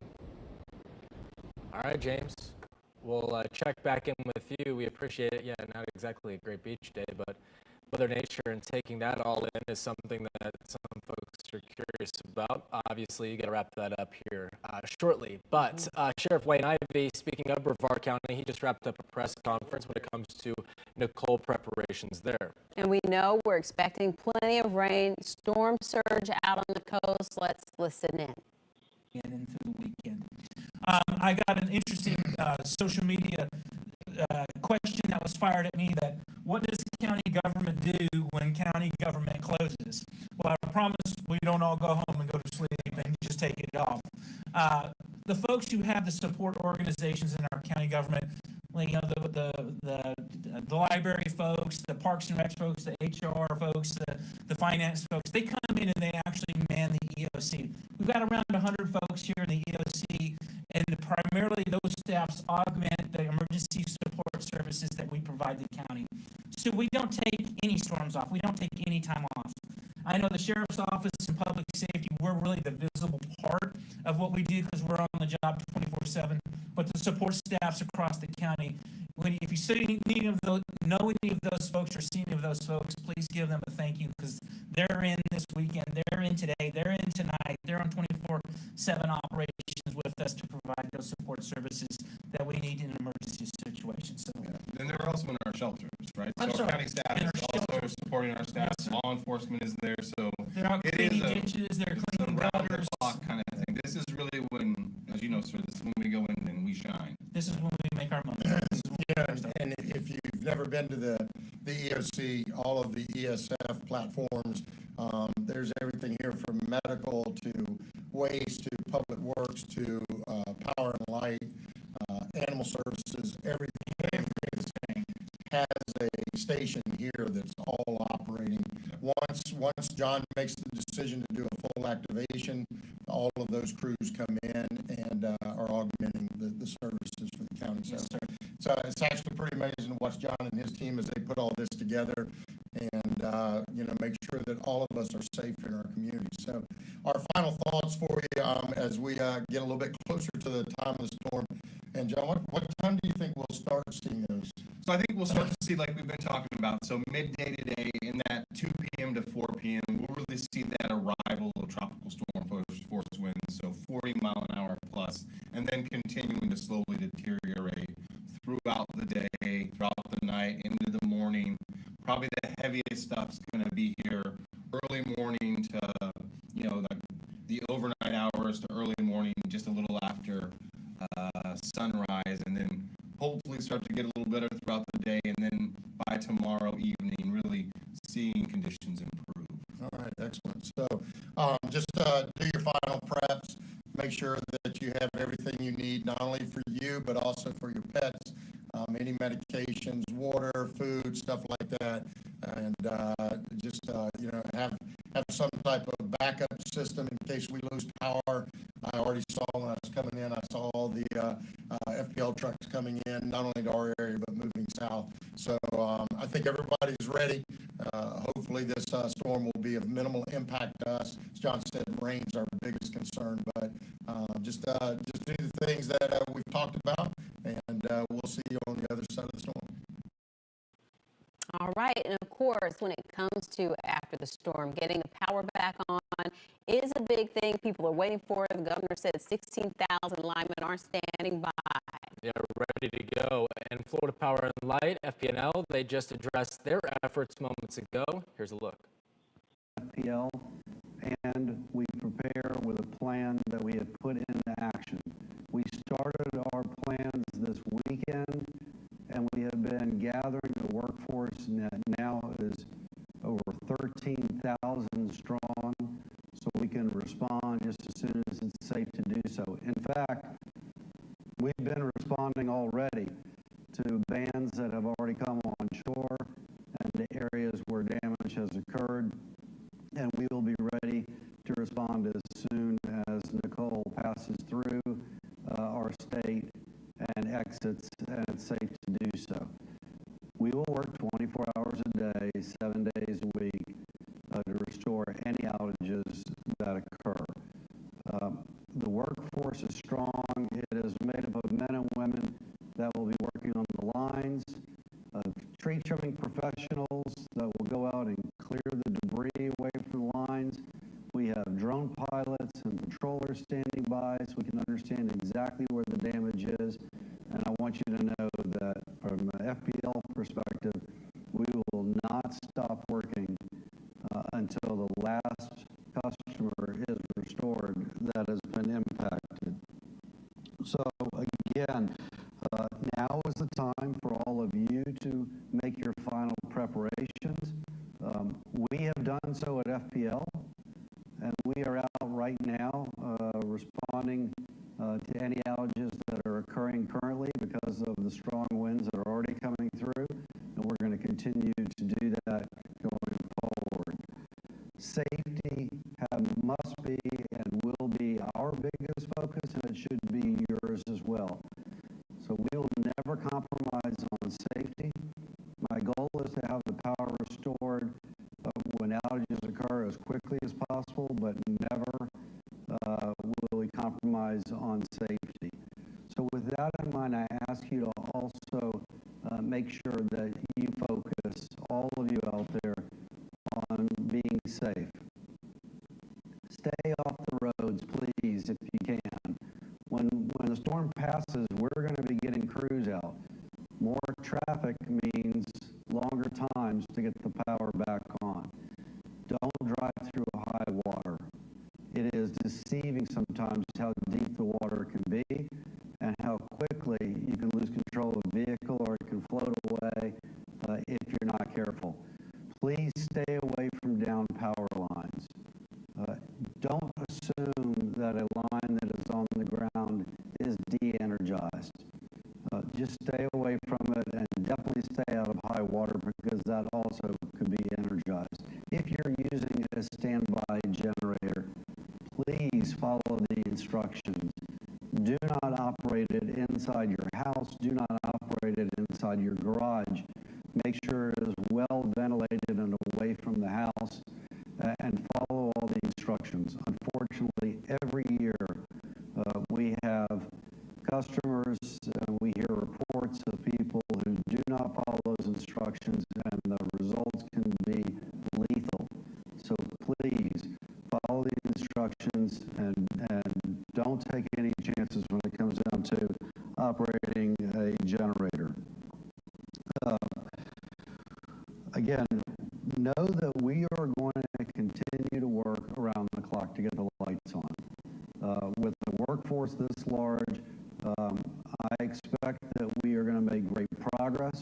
All right, James. We'll check back in with you. We appreciate it. Yeah, not exactly a great beach day, but Mother Nature and taking that all in is something that some folks are curious about. Obviously, you got to wrap that up here shortly. But Sheriff Wayne Ivey, speaking of Brevard County, he just wrapped up a press conference when it comes to Nicole preparations there. And we know we're expecting plenty of rain, storm surge out on the coast. Let's listen in. And into the weekend. I got an interesting social media question that was fired at me that what does county government do when county government closes? Well, I promise we don't all go home and go to sleep and just take it off. The folks who have the support organizations in our county government, the library folks, the Parks and Rec folks, the HR folks, the finance folks, they come in and they actually man the EOC. We've got around 100 folks here in the EOC, and primarily those staffs augment the emergency support services that we provide the county. So we don't take any storms off. We don't take any time off. I know the Sheriff's Office and Public Safety, we're really the visible part of what we do because we're on the job 24/7, but the support staffs across the county, if you see any of those, know any of those folks or see any of those folks, please give them a thank you because they're in this weekend, they're in today, they're in tonight, they're on 24/7 operations with us to provide those support services that we need in an emergency situation. So, and they're also in our shelters, right? I'm so sorry. county staff is also supporting our staff. Law enforcement is there, so They're out it cleaning is ditches, they're it's cleaning a round the gutters. clock kind of thing. This is really when, as you know, sir, this is when we go in and we shine. This is when we make our money. Yeah, and if you've never been to the EOC, all of the ESF platforms, there's everything here from medical to waste to public works to power and light, animal services, everything has a station here that's all operating. Once John makes the decision to do a full activation, all of those crews come in and are augmenting the services for the county. So it's actually pretty amazing to watch John and his team as they put all this together and make sure that all of us are safe in our community. So our final thoughts for you as we get a little bit closer to the time of the storm. And John, what time do you think we'll start seeing those? So I think we'll start to see, like we've been talking about, so midday today in that 2 p.m. to 4 p.m., we'll really see that arrival of tropical storm force winds, so 40 mile an hour plus, and then continuing to slowly deteriorate throughout the day, throughout the night, into the morning. Probably the heaviest stuff's going to be here early morning to, like the overnight hours to early morning, just a little after sunrise, and then hopefully start to get a little better throughout the day, and then by tomorrow evening, really seeing conditions improve. All right, excellent. So just do your final preps. Make sure that you have everything you need, not only for you, but also for your pets. Any medications, water, food, stuff like that. And just, have some type of backup system in case we lose power. I already saw when I was coming in, I saw all the FPL trucks coming in, not only to our area, but moving south. So I think everybody's ready. Hopefully this storm will be of minimal impact to us. As John said, rain's our biggest concern, but just do the things that we've talked about, and we'll see you on the other side of the storm. All right, and of course, when it comes to after the storm, getting the power back on is a big thing people are waiting for. The governor said 16,000 linemen are standing by. They're ready to go. And Florida Power and Light, FPL, they just addressed their efforts moments ago. Here's a look. FPL, and we prepare with a plan that we have put into action. We started our plans this weekend, and we have been gathering the workforce that now is over 13,000 strong, so we can respond just as soon as it's safe to do so. In fact, we've been responding already to bands that have already come on shore and to areas where damage has occurred, and we will be ready to respond as soon as Nicole passes through our state and exits, and it's safe to do so. We will work 24 hours a day, 7 days a week to restore any outages that occur. The workforce is strong. It is made up of men and women that will be working on the lines, tree trimming professionals that will go out and clear the debris away from the lines. We have drone pilots and patrollers standing by so we can understand exactly where the damage is. And I want you to know that from an FPL perspective, we will not stop working until the last customer is restored that has been impacted. So again, now is the time for all of you to make your final preparations. We have done so at FPL, and we are out right now responding to any outages that are occurring currently because of the strong winds that are already coming through, and we're going to continue to do that going forward. Safety must be and will be our biggest focus, and it should be yours as well. So we will never compromise on safety. My goal is to have the power restored when outages occur as quickly as possible, but never will we compromise on safety. So with that in mind, I ask you to also make sure that you focus, all of you out there, on being safe. Stay off the roads, please, if you can. When the storm passes, we're going to be getting crews out. More traffic means longer times to get the power back back on. Don't drive through high water. It is deceiving sometimes how deep the water can be and how quickly you can lose control of a vehicle or it can float away if you're not careful. Please stay away from down power lines. Don't assume that a line that is on the ground is de-energized. Just stay away from it and definitely stay out of high water because that also could be energized. If you're using a standby generator, please follow the instructions. Do not operate it inside your house. Do not operate it inside your garage. Make sure it is well ventilated and away from the house and follow all the instructions. Unfortunately, every year we have customers, we hear reports of people who do not follow those instructions and the results can be lethal. So please follow the instructions and don't take any chances when it comes down to operating a generator. Again, know that we are going to continue to work around the clock to get the lights on.